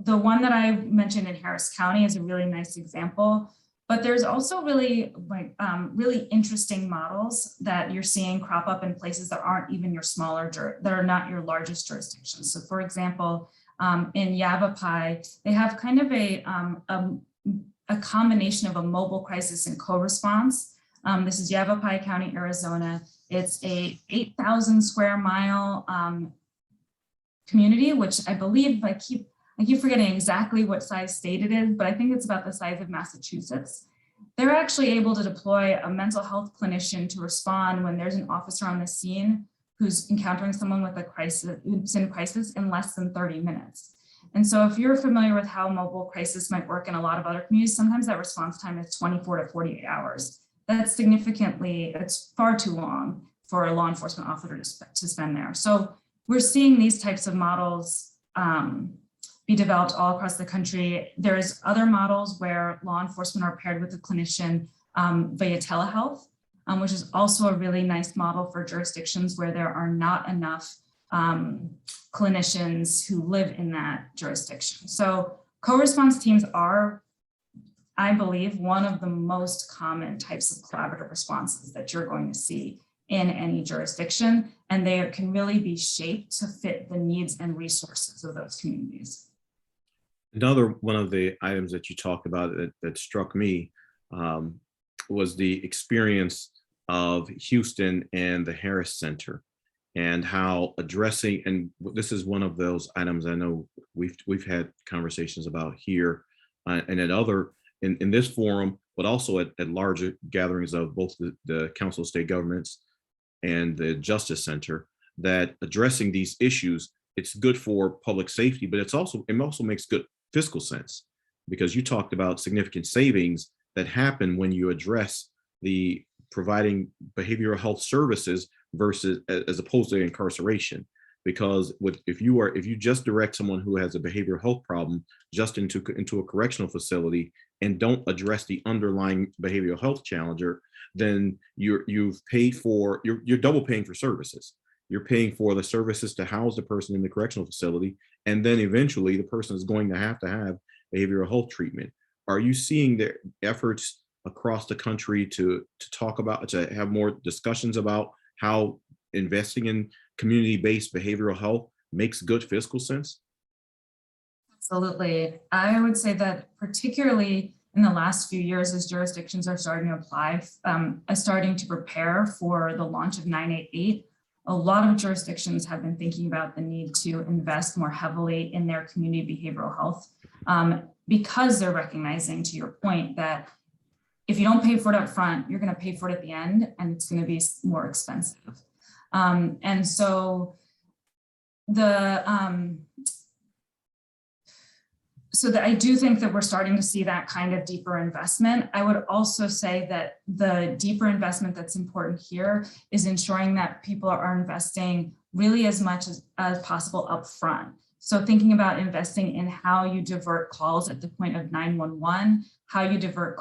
the one that I mentioned in Harris County is a really nice example, but there's also really really interesting models that you're seeing crop up in places that aren't even your that are not your largest jurisdictions. So for example, in Yavapai, they have kind of a combination of a mobile crisis and co-response. This is Yavapai County, Arizona. It's a 8,000 square mile community, which I believe I keep forgetting exactly what size state it is, but I think it's about the size of Massachusetts. They're actually able to deploy a mental health clinician to respond when there's an officer on the scene who's encountering someone with a crisis, who's in crisis, in less than 30 minutes. And so if you're familiar with how mobile crisis might work in a lot of other communities, sometimes that response time is 24 to 48 hours. It's far too long for a law enforcement officer to spend there. So we're seeing these types of models be developed all across the country. There's other models where law enforcement are paired with a clinician via telehealth, which is also a really nice model for jurisdictions where there are not enough clinicians who live in that jurisdiction. So co-response teams are, I believe, one of the most common types of collaborative responses that you're going to see in any jurisdiction, and they can really be shaped to fit the needs and resources of those communities. Another one of the items that you talked about that struck me was the experience of Houston and the Harris Center, and how addressing, and this is one of those items I know we've had conversations about here and at other in this forum, but also at larger gatherings of both the Council of State Governments and the Justice Center, that addressing these issues, it's good for public safety, but it also makes good fiscal sense, because you talked about significant savings that happen when you address the providing behavioral health services versus as opposed to incarceration. Because if you just direct someone who has a behavioral health problem just into a correctional facility and don't address the underlying behavioral health challenger, then you're double paying for services. You're paying for the services to house the person in the correctional facility, and then eventually the person is going to have behavioral health treatment. Are you seeing the efforts across the country to have more discussions about how investing in community-based behavioral health makes good fiscal sense? Absolutely. I would say that particularly in the last few years, as jurisdictions are starting to prepare for the launch of 988, a lot of jurisdictions have been thinking about the need to invest more heavily in their community behavioral health, because they're recognizing, to your point, that if you don't pay for it up front, you're going to pay for it at the end, and it's going to be more expensive. And so I do think that we're starting to see that kind of deeper investment. I would also say that the deeper investment that's important here is ensuring that people are investing really as much as possible up front. So thinking about investing in how you divert calls at the point of 911, how you divert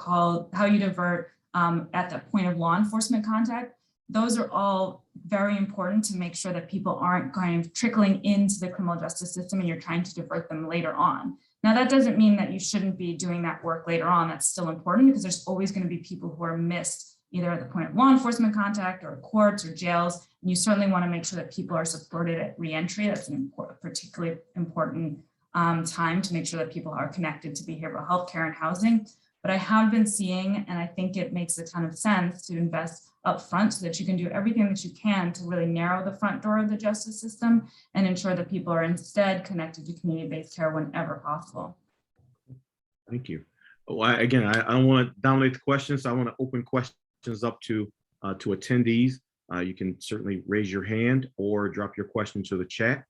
at the point of law enforcement contact. Those are all very important to make sure that people aren't kind of trickling into the criminal justice system and you're trying to divert them later on. Now, that doesn't mean that you shouldn't be doing that work later on. That's still important, because there's always going to be people who are missed either at the point of law enforcement contact or courts or jails. And you certainly want to make sure that people are supported at reentry. That's an particularly important time to make sure that people are connected to behavioral health care and housing. But I have been seeing, and I think it makes a ton of sense to invest upfront so that you can do everything that you can to really narrow the front door of the justice system and ensure that people are instead connected to community-based care whenever possible. Thank you. Well, I don't want to dominate the questions. So I want to open questions up to attendees. You can certainly raise your hand or drop your question to the chat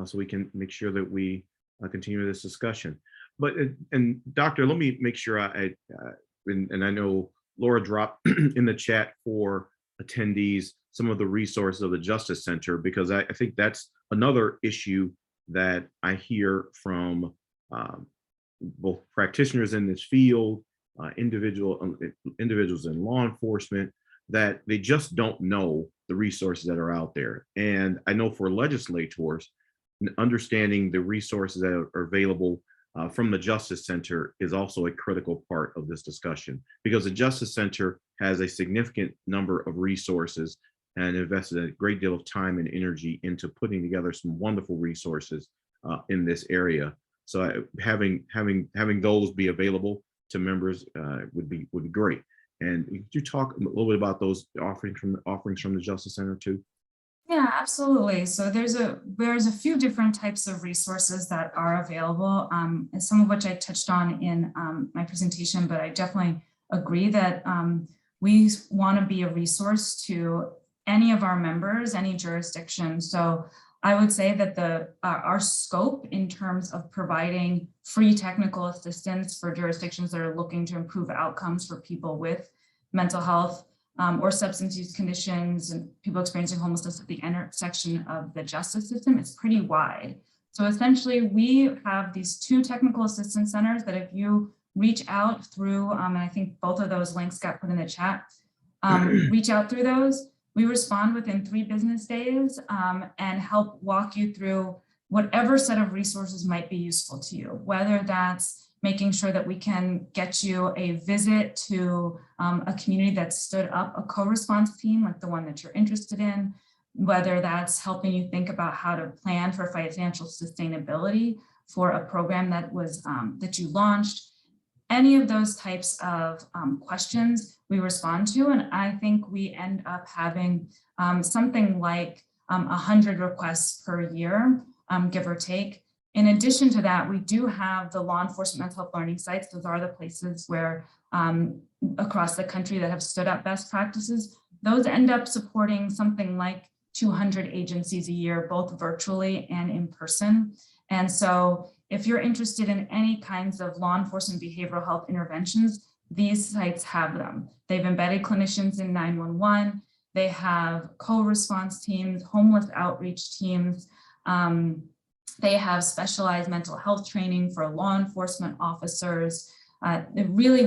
so we can make sure that we continue this discussion. But, and Doctor, let me make sure and I know Laura dropped in the chat for attendees some of the resources of the Justice Center, because I think that's another issue that I hear from both practitioners in this field, individuals in law enforcement, that they just don't know the resources that are out there. And I know for legislators, understanding the resources that are available from the Justice Center is also a critical part of this discussion, because the Justice Center has a significant number of resources and invested a great deal of time and energy into putting together some wonderful resources in this area. So having those be available to members would be great. And could you talk a little bit about those offerings from the Justice Center too? Yeah, absolutely. So there's a few different types of resources that are available, and some of which I touched on in my presentation, but I definitely agree that we want to be a resource to any of our members, any jurisdiction. So I would say that our scope in terms of providing free technical assistance for jurisdictions that are looking to improve outcomes for people with mental health or substance use conditions and people experiencing homelessness at the intersection of the justice system is pretty wide. So essentially, we have these 2 technical assistance centers that if you reach out through, and I think both of those links got put in the chat, reach out through those. We respond within 3 business days and help walk you through whatever set of resources might be useful to you, whether that's making sure that we can get you a visit to a community that stood up a co-response team like the one that you're interested in, whether that's helping you think about how to plan for financial sustainability for a program that was that you launched. Any of those types of questions we respond to, and I think we end up having something like 100 requests per year, give or take. In addition to that, we do have the law enforcement mental health learning sites. Those are the places where across the country that have stood up best practices. Those end up supporting something like 200 agencies a year, both virtually and in person. And so if you're interested in any kinds of law enforcement behavioral health interventions, these sites have them. They've embedded clinicians in 911. They have co-response teams, homeless outreach teams. They have specialized mental health training for law enforcement officers. It really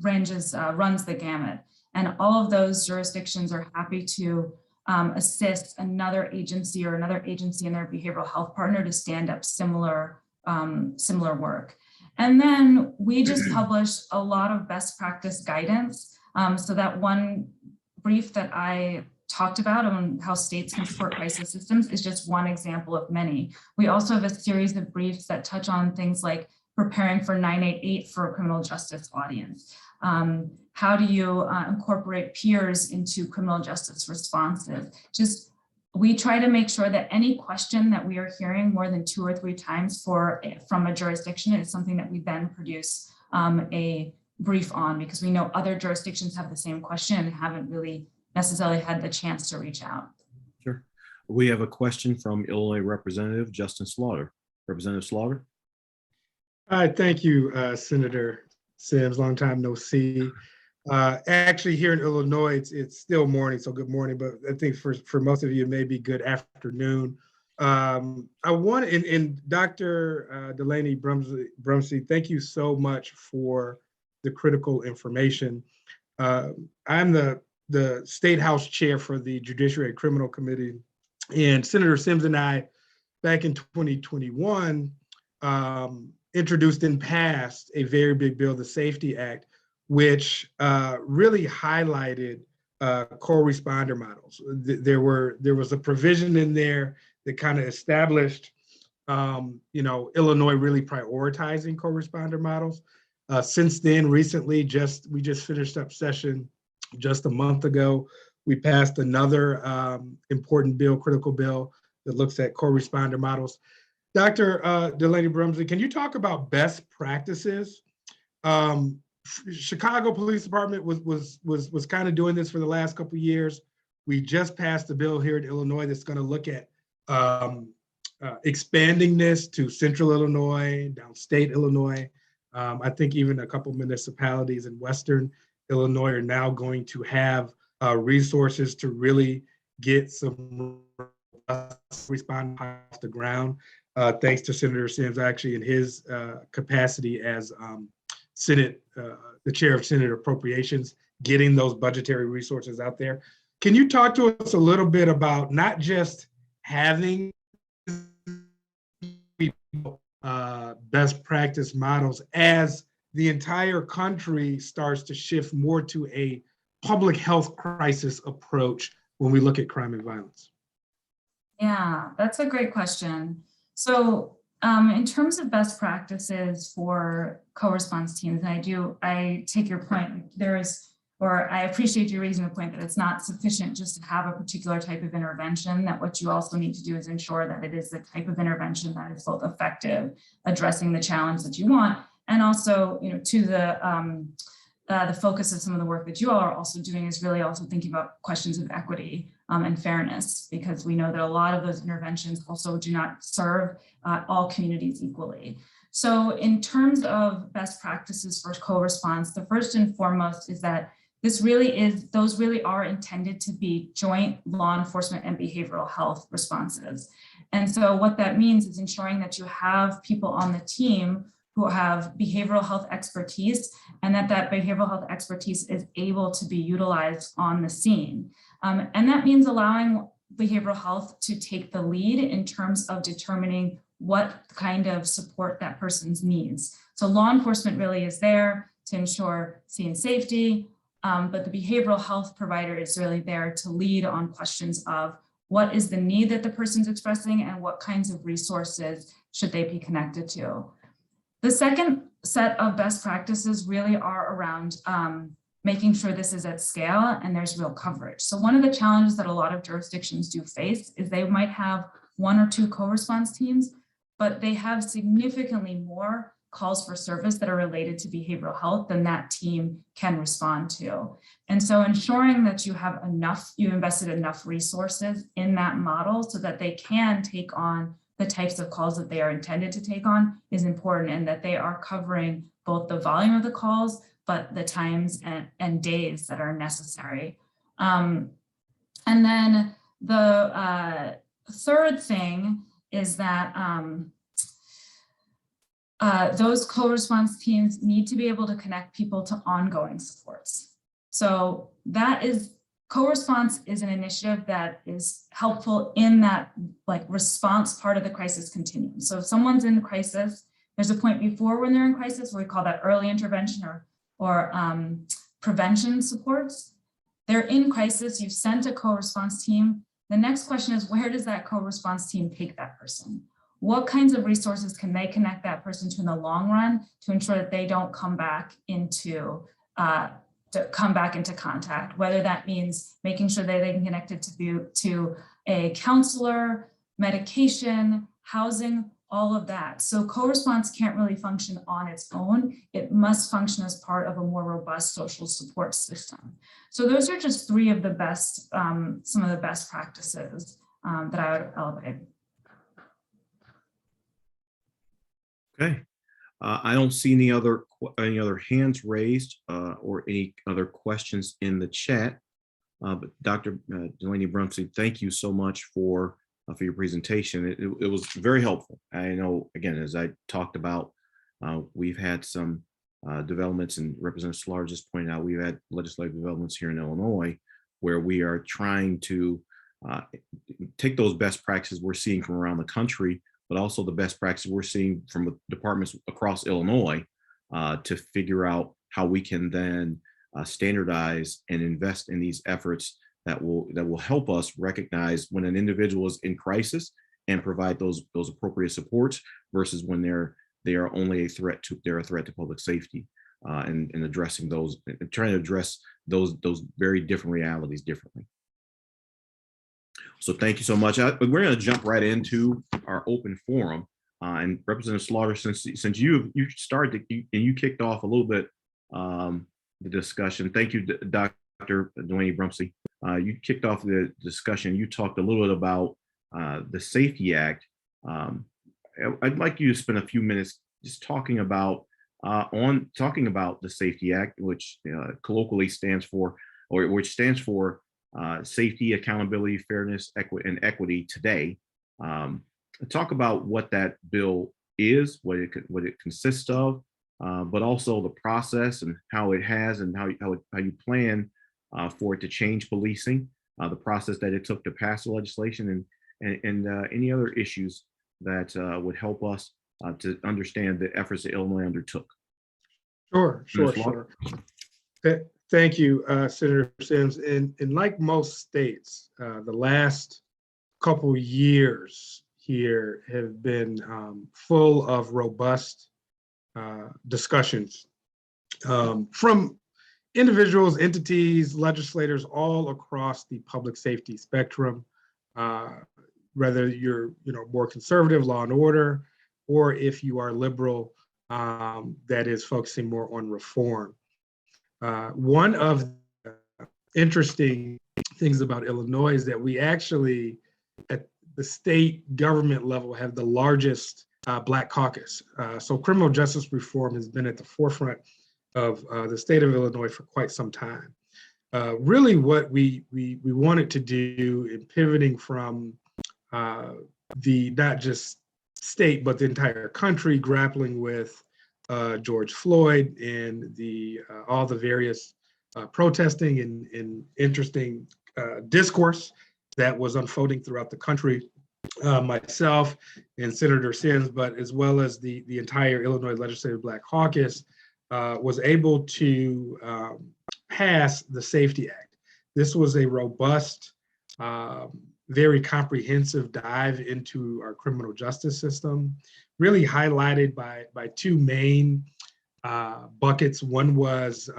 runs the gamut. And all of those jurisdictions are happy to assist another agency and their behavioral health partner to stand up similar work. And then we just published a lot of best practice guidance. So that one brief that I talked about on how states can support crisis systems is just one example of many. We also have a series of briefs that touch on things like preparing for 988 for a criminal justice audience. How do you incorporate peers into criminal justice responses? We try to make sure that any question that we are hearing more than 2 or 3 times from a jurisdiction is something that we then produce a brief on, because we know other jurisdictions have the same question and haven't really necessarily had the chance to reach out. Sure. We have a question from Illinois Representative Justin Slaughter. Representative Slaughter. Hi, thank you, Senator Sims. Long time no see. Actually, here in Illinois, it's still morning, so good morning. But I think for most of you, it may be good afternoon. I want, and Dr. Delaney Brumsy, thank you so much for the critical information. I'm the State House Chair for the Judiciary and Criminal Committee, and Senator Sims and I, back in 2021, introduced and passed a very big bill, the SAFETY Act, which really highlighted co-responder models. There was a provision in there that kind of established, Illinois really prioritizing co-responder models. Since then, recently, we just finished up session just a month ago. We passed another important bill, critical bill, that looks at co-responder models. Dr. Delaney Brumsy, can you talk about best practices? Chicago Police Department was kind of doing this for the last couple of years. We just passed a bill here in Illinois that's going to look at expanding this to Central Illinois, downstate Illinois. I think even a couple municipalities in Western Illinois are now going to have resources to really get some respond off the ground. Thanks to Senator Sims, actually in his capacity as the chair of Senate Appropriations, getting those budgetary resources out there. Can you talk to us a little bit about not just having best practice models as the entire country starts to shift more to a public health crisis approach when we look at crime and violence? Yeah, that's a great question. So in terms of best practices for co-response teams, and I take your point, I appreciate you raising the point that it's not sufficient just to have a particular type of intervention, that what you also need to do is ensure that it is the type of intervention that is both effective, addressing the challenge that you want, and also, to the focus of some of the work that you all are also doing is really also thinking about questions of equity and fairness, because we know that a lot of those interventions also do not serve all communities equally. So in terms of best practices for co-response, the first and foremost is that those really are intended to be joint law enforcement and behavioral health responses. And so what that means is ensuring that you have people on the team who have behavioral health expertise, and that behavioral health expertise is able to be utilized on the scene. And that means allowing behavioral health to take the lead in terms of determining what kind of support that person's needs. So law enforcement really is there to ensure scene safety, but the behavioral health provider is really there to lead on questions of what is the need that the person's expressing and what kinds of resources should they be connected to. The second set of best practices really are around making sure this is at scale and there's real coverage. So one of the challenges that a lot of jurisdictions do face is they might have one or two co-response teams, but they have significantly more calls for service that are related to behavioral health than that team can respond to. And so ensuring that you invested enough resources in that model so that they can take on the types of calls that they are intended to take on is important, and that they are covering both the volume of the calls, but the times and days that are necessary. And then the third thing is that those co-response teams need to be able to connect people to ongoing supports. So co-response is an initiative that is helpful in that response part of the crisis continuum. So if someone's in crisis, there's a point before when they're in crisis where we call that early intervention or prevention supports. They're in crisis, you've sent a co-response team. The next question is, where does that co-response team take that person? What kinds of resources can they connect that person to in the long run to ensure that they don't come back into contact, whether that means making sure that they can connect it to a counselor, medication, housing, all of that. So co-response can't really function on its own. It must function as part of a more robust social support system. So those are just three of the best, some of the best practices that I would elevate. Okay. I don't see any other hands raised or any other questions in the chat. But Dr. Delaney Brumsy, thank you so much for your presentation. It was very helpful. I know, again, as I talked about, we've had some developments, and Representative Szlar just pointed out, we've had legislative developments here in Illinois where we are trying to take those best practices we're seeing from around the country, but also the best practices we're seeing from departments across Illinois to figure out how we can then standardize and invest in these efforts that will help us recognize when an individual is in crisis and provide those appropriate supports versus when they are only a threat to public safety, and addressing those, trying to address those very different realities differently. So thank you so much. We're going to jump right into our open forum. And Representative Slaughter, since you started and you kicked off a little bit the discussion. Thank you, Dr. Delaney Brumsy. You kicked off the discussion. You talked a little bit about the Safety Act I'd like you to spend a few minutes just talking about the Safety Act, which colloquially stands for, or which stands for safety, accountability, fairness, and equity today. Talk about what that bill is, what it consists of, but also the process and how it has and how you plan for it to change policing, the process that it took to pass the legislation, and any other issues that would help us to understand the efforts that Illinois undertook. Sure. Thank you, Senator Sims. And like most states, the last couple years here have been full of robust discussions from individuals, entities, legislators all across the public safety spectrum, whether you're more conservative, law and order, or if you are liberal, that is focusing more on reform. One of the interesting things about Illinois is that we actually, at the state government level, have the largest Black caucus. So criminal justice reform has been at the forefront of the state of Illinois for quite some time. Really what we wanted to do in pivoting from the not just state, but the entire country grappling with George Floyd and all the various protesting and interesting discourse that was unfolding throughout the country. Myself and Senator Sims, but as well as the entire Illinois Legislative Black Caucus, was able to pass the Safety Act. This was a robust, very comprehensive dive into our criminal justice system, really highlighted by two main buckets. One was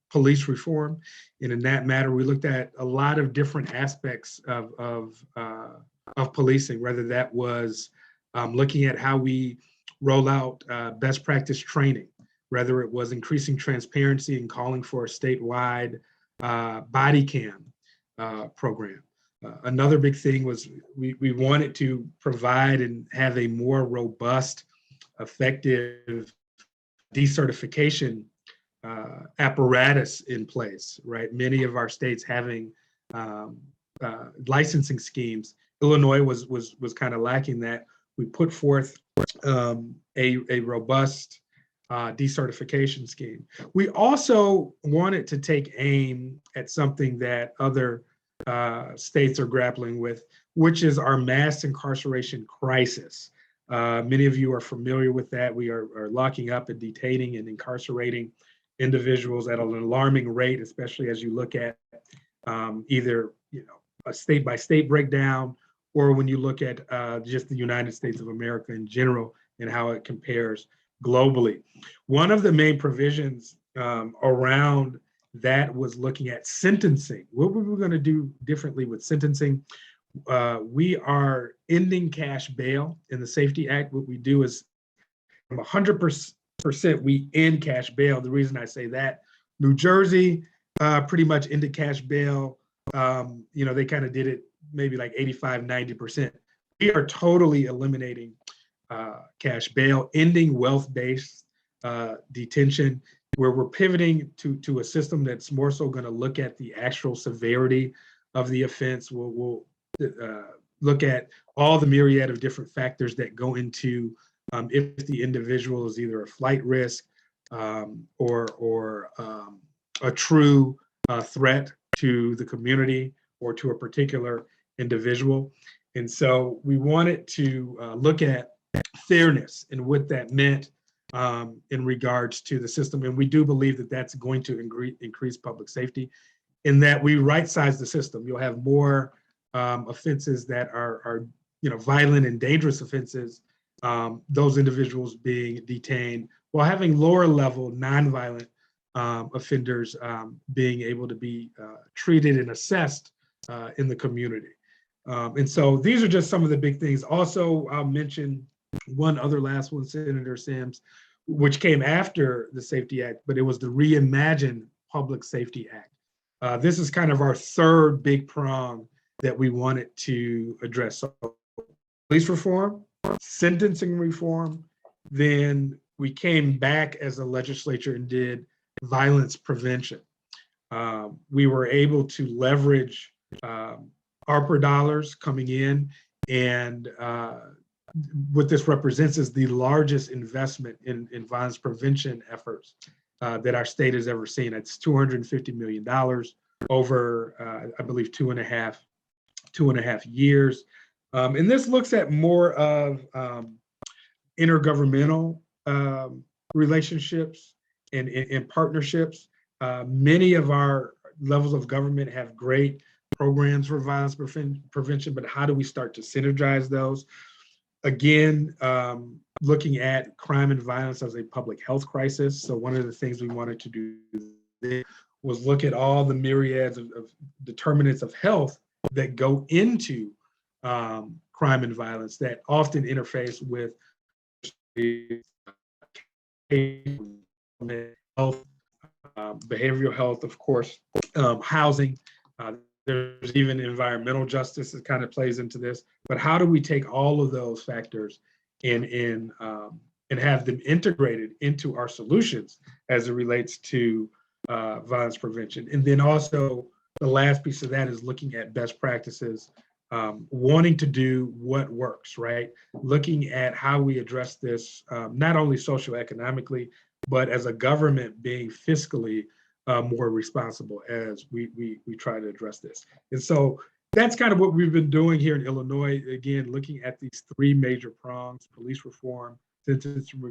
police reform, and in that matter, we looked at a lot of different aspects of policing, whether that was looking at how we roll out best practice training, whether it was increasing transparency and calling for a statewide body cam program. Another big thing was we wanted to provide and have a more robust, effective decertification apparatus in place, right? Many of our states having licensing schemes. Illinois was kind of lacking that. We put forth a robust decertification scheme. We also wanted to take aim at something that other states are grappling with, which is our mass incarceration crisis. Many of you are familiar with that. We are locking up and detaining and incarcerating individuals at an alarming rate, especially as you look at either a state by state breakdown, or when you look at just the United States of America in general and how it compares globally. One of the main provisions around that was looking at sentencing. What were we going to do differently with sentencing? We are ending cash bail in the Safety Act. What we do is from 100%, we end cash bail. The reason I say that, New Jersey pretty much ended cash bail. They kind of did it maybe like 85, 90%. We are totally eliminating cash bail, ending wealth-based detention, where we're pivoting to a system that's more so going to look at the actual severity of the offense. We'll look at all the myriad of different factors that go into if the individual is either a flight risk or a true threat to the community or to a particular individual. And so we wanted to look at fairness and what that meant in regards to the system. And we do believe that that's going to increase public safety, in that we right-size the system. You'll have more offenses that are violent and dangerous offenses, those individuals being detained, while having lower level nonviolent offenders being able to be treated and assessed in the community. And so these are just some of the big things. Also, I'll mention one other last one, Senator Sims, which came after the Safety Act, but it was the Reimagined Public Safety Act. This is kind of our third big prong that we wanted to address. So police reform, sentencing reform. Then we came back as a legislature and did violence prevention. We were able to leverage ARPA dollars coming in, and what this represents is the largest investment in violence prevention efforts that our state has ever seen. It's $250 million over, I believe, two and a half years. And this looks at more of intergovernmental relationships and partnerships. Many of our levels of government have great programs for violence prevention, but how do we start to synergize those? Again, looking at crime and violence as a public health crisis. So one of the things we wanted to do was look at all the myriads of determinants of health that go into crime and violence that often interface with health, behavioral health, of course, housing. There's even environmental justice that kind of plays into this. But how do we take all of those factors and have them integrated into our solutions as it relates to violence prevention? And then also the last piece of that is looking at best practices, wanting to do what works, right? Looking at how we address this, not only socioeconomically, but as a government being fiscally more responsible as we try to address this. And so that's kind of what we've been doing here in Illinois. Again, looking at these three major prongs: police reform, sentencing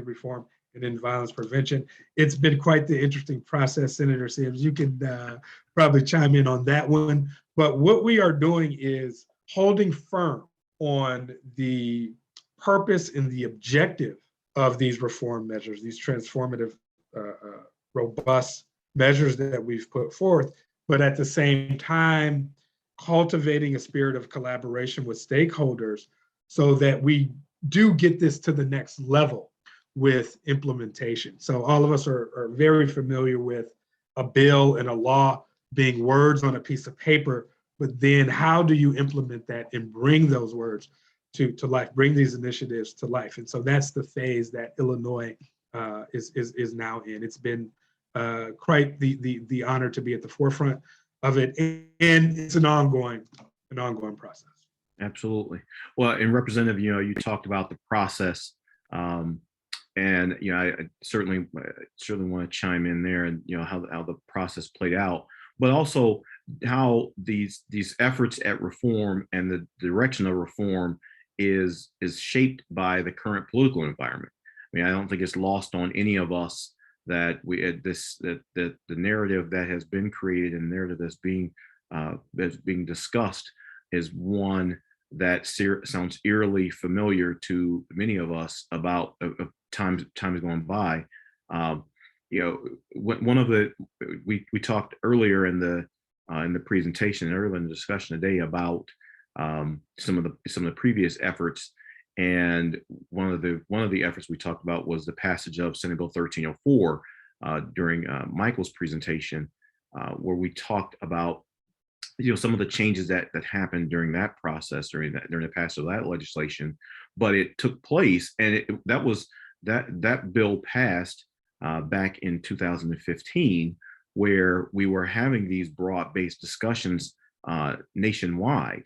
reform, and then violence prevention. It's been quite the interesting process, Senator Sims. You can probably chime in on that one. But what we are doing is holding firm on the purpose and the objective of these reform measures, these transformative, robust measures that we've put forth, but at the same time, cultivating a spirit of collaboration with stakeholders so that we do get this to the next level with implementation. So all of us are very familiar with a bill and a law being words on a piece of paper, but then how do you implement that and bring those words to life, bring these initiatives to life? And so that's the phase that Illinois is now in. It's been quite the honor to be at the forefront of it, and it's an ongoing process. Absolutely. Well, and Representative, you talked about the process, and I certainly want to chime in there, and how the process played out, but also how these efforts at reform and the direction of reform is shaped by the current political environment. I mean, I don't think it's lost on any of us that the narrative that has been created and the narrative that's being discussed is one that sounds eerily familiar to many of us about times going by. One of we talked earlier in the presentation, earlier in the discussion today, about some of the previous efforts. And one of the efforts we talked about was the passage of Senate Bill 1304 during Michael's presentation, where we talked about some of the changes that happened during that process, during the passage of that legislation. But it took place, and that bill passed back in 2015, where we were having these broad-based discussions nationwide.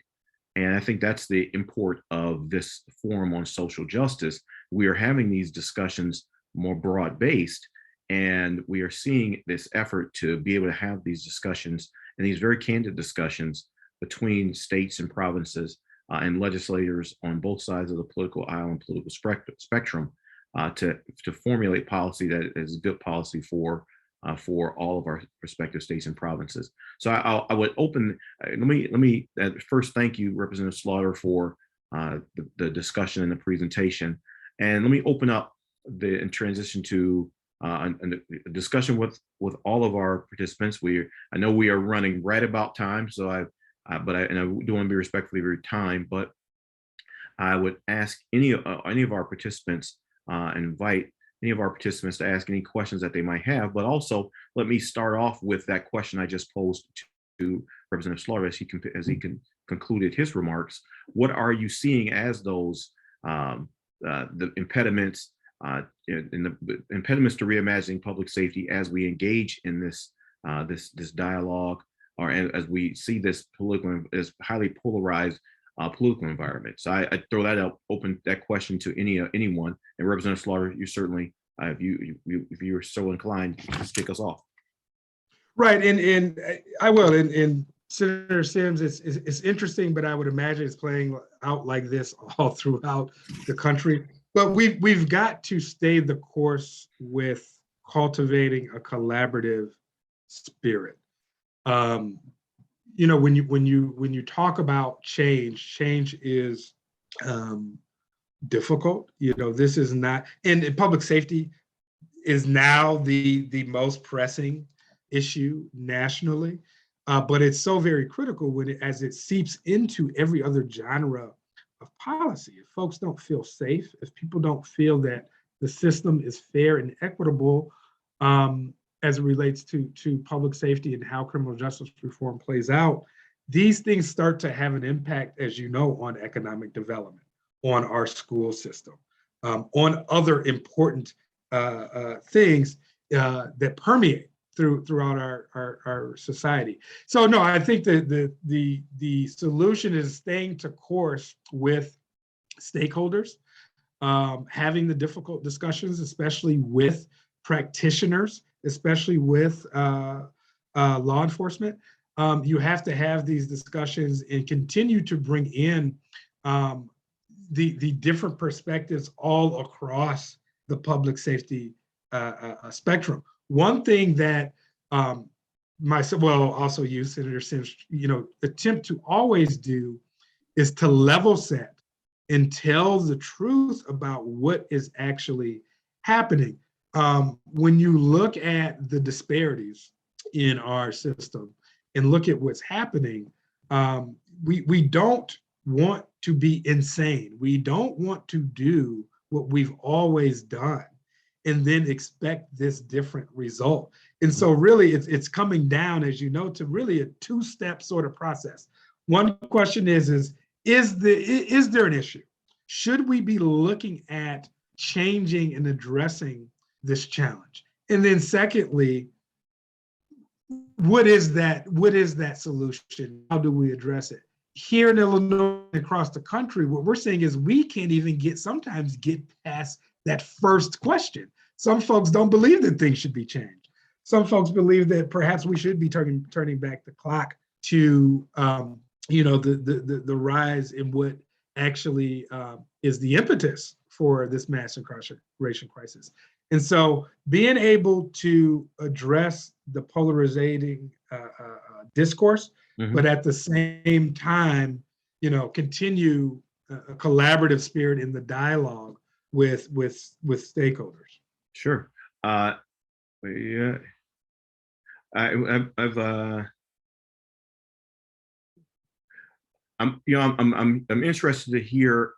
And I think that's the import of this forum on social justice. We are having these discussions more broad-based, and we are seeing this effort to be able to have these discussions and these very candid discussions between states and provinces and legislators on both sides of the political aisle and political spectrum to formulate policy that is good policy for all of our respective states and provinces. So I would open. Let me first thank you, Representative Slaughter, for the discussion and the presentation, and let me open up and transition to a discussion with all of our participants. I know we are running right about time, so I do want to be respectful of your time, but I would ask any of our participants invite any of our participants to ask any questions that they might have, but also let me start off with that question I just posed to Representative Slaughter as he concluded his remarks, what are you seeing as those the impediments in the impediments to reimagining public safety as we engage in this this dialogue, or as we see this this highly polarized political environment? So I throw that out, open that question to anyone. And Representative Slaughter, you certainly, if you're so inclined, just kick us off. Right, and I will. And Senator Sims, it's interesting, but I would imagine it's playing out like this all throughout the country. But we've got to stay the course with cultivating a collaborative spirit. You know, when you talk about change is difficult. You know, this is not, and public safety is now the most pressing issue nationally, but it's so very critical as it seeps into every other genre of policy. If folks don't feel safe, if people don't feel that the system is fair and equitable as it relates to public safety and how criminal justice reform plays out, these things start to have an impact, as you know, on economic development, on our school system, on other important things that permeate throughout our society. So no, I think that the solution is staying to course with stakeholders, having the difficult discussions, especially with practitioners, especially with law enforcement. You have to have these discussions and continue to bring in the different perspectives all across the public safety spectrum. One thing that also you, Senator Sims, attempt to always do is to level set and tell the truth about what is actually happening. When you look at the disparities in our system and look at what's happening, we don't want to be insane. We don't want to do what we've always done and then expect this different result. And so really it's coming down, as you know, to really a two-step sort of process. One question is there an issue? Should we be looking at changing and addressing this challenge? And then secondly, what is that solution? How do we address it? Here in Illinois, across the country, what we're seeing is we can't even sometimes get past that first question. Some folks don't believe that things should be changed. Some folks believe that perhaps we should be turning back the clock to the rise in what actually is the impetus for this mass incarceration crisis. And so being able to address the polarizing discourse, but at the same time, continue a collaborative spirit in the dialogue with stakeholders. Sure. Yeah. I'm interested to hear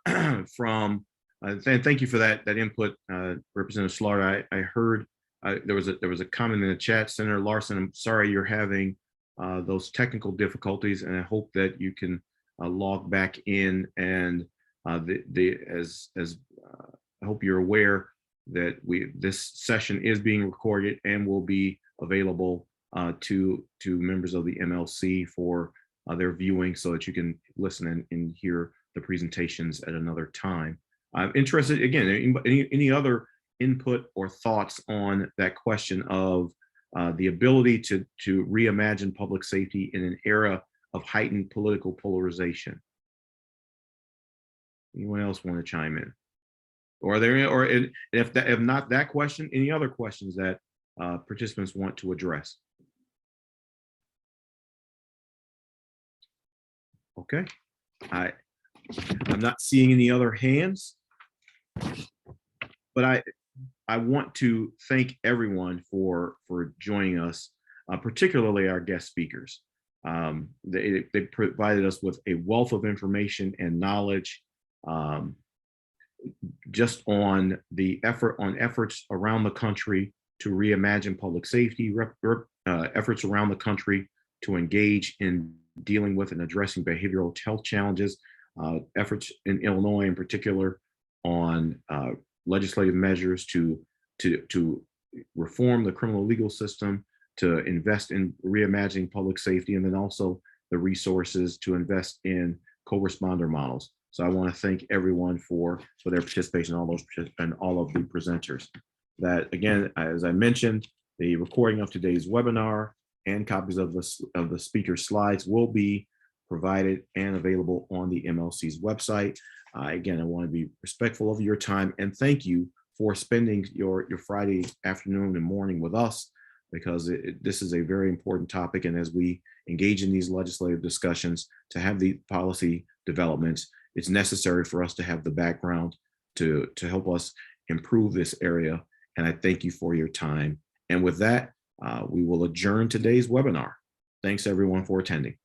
from. Thank you for that input, Representative Slaughter. I heard there was a comment in the chat. Senator Larson, I'm sorry you're having those technical difficulties, and I hope that you can log back in. And I hope you're aware that this session is being recorded and will be available to members of the MLC for their viewing, so that you can listen and hear the presentations at another time. I'm interested, again, any other input or thoughts on that question of the ability to reimagine public safety in an era of heightened political polarization? Anyone else want to chime in? Or are there, if not that question, any other questions that participants want to address? Okay, I'm not seeing any other hands, but I want to thank everyone for joining us, particularly our guest speakers. They provided us with a wealth of information and knowledge, just on the efforts around the country to reimagine public safety, efforts around the country to engage in dealing with and addressing behavioral health challenges, efforts in Illinois in particular on legislative measures to reform the criminal legal system, to invest in reimagining public safety, and then also the resources to invest in co-responder models. So I want to thank everyone for their participation, all of the presenters. That again, as I mentioned, the recording of today's webinar and copies of the speaker slides will be provided and available on the MLC's website. Again, I want to be respectful of your time and thank you for spending your Friday afternoon and morning with us, because this is a very important topic. And as we engage in these legislative discussions to have the policy developments, it's necessary for us to have the background to help us improve this area. And I thank you for your time. And with that, we will adjourn today's webinar. Thanks everyone for attending.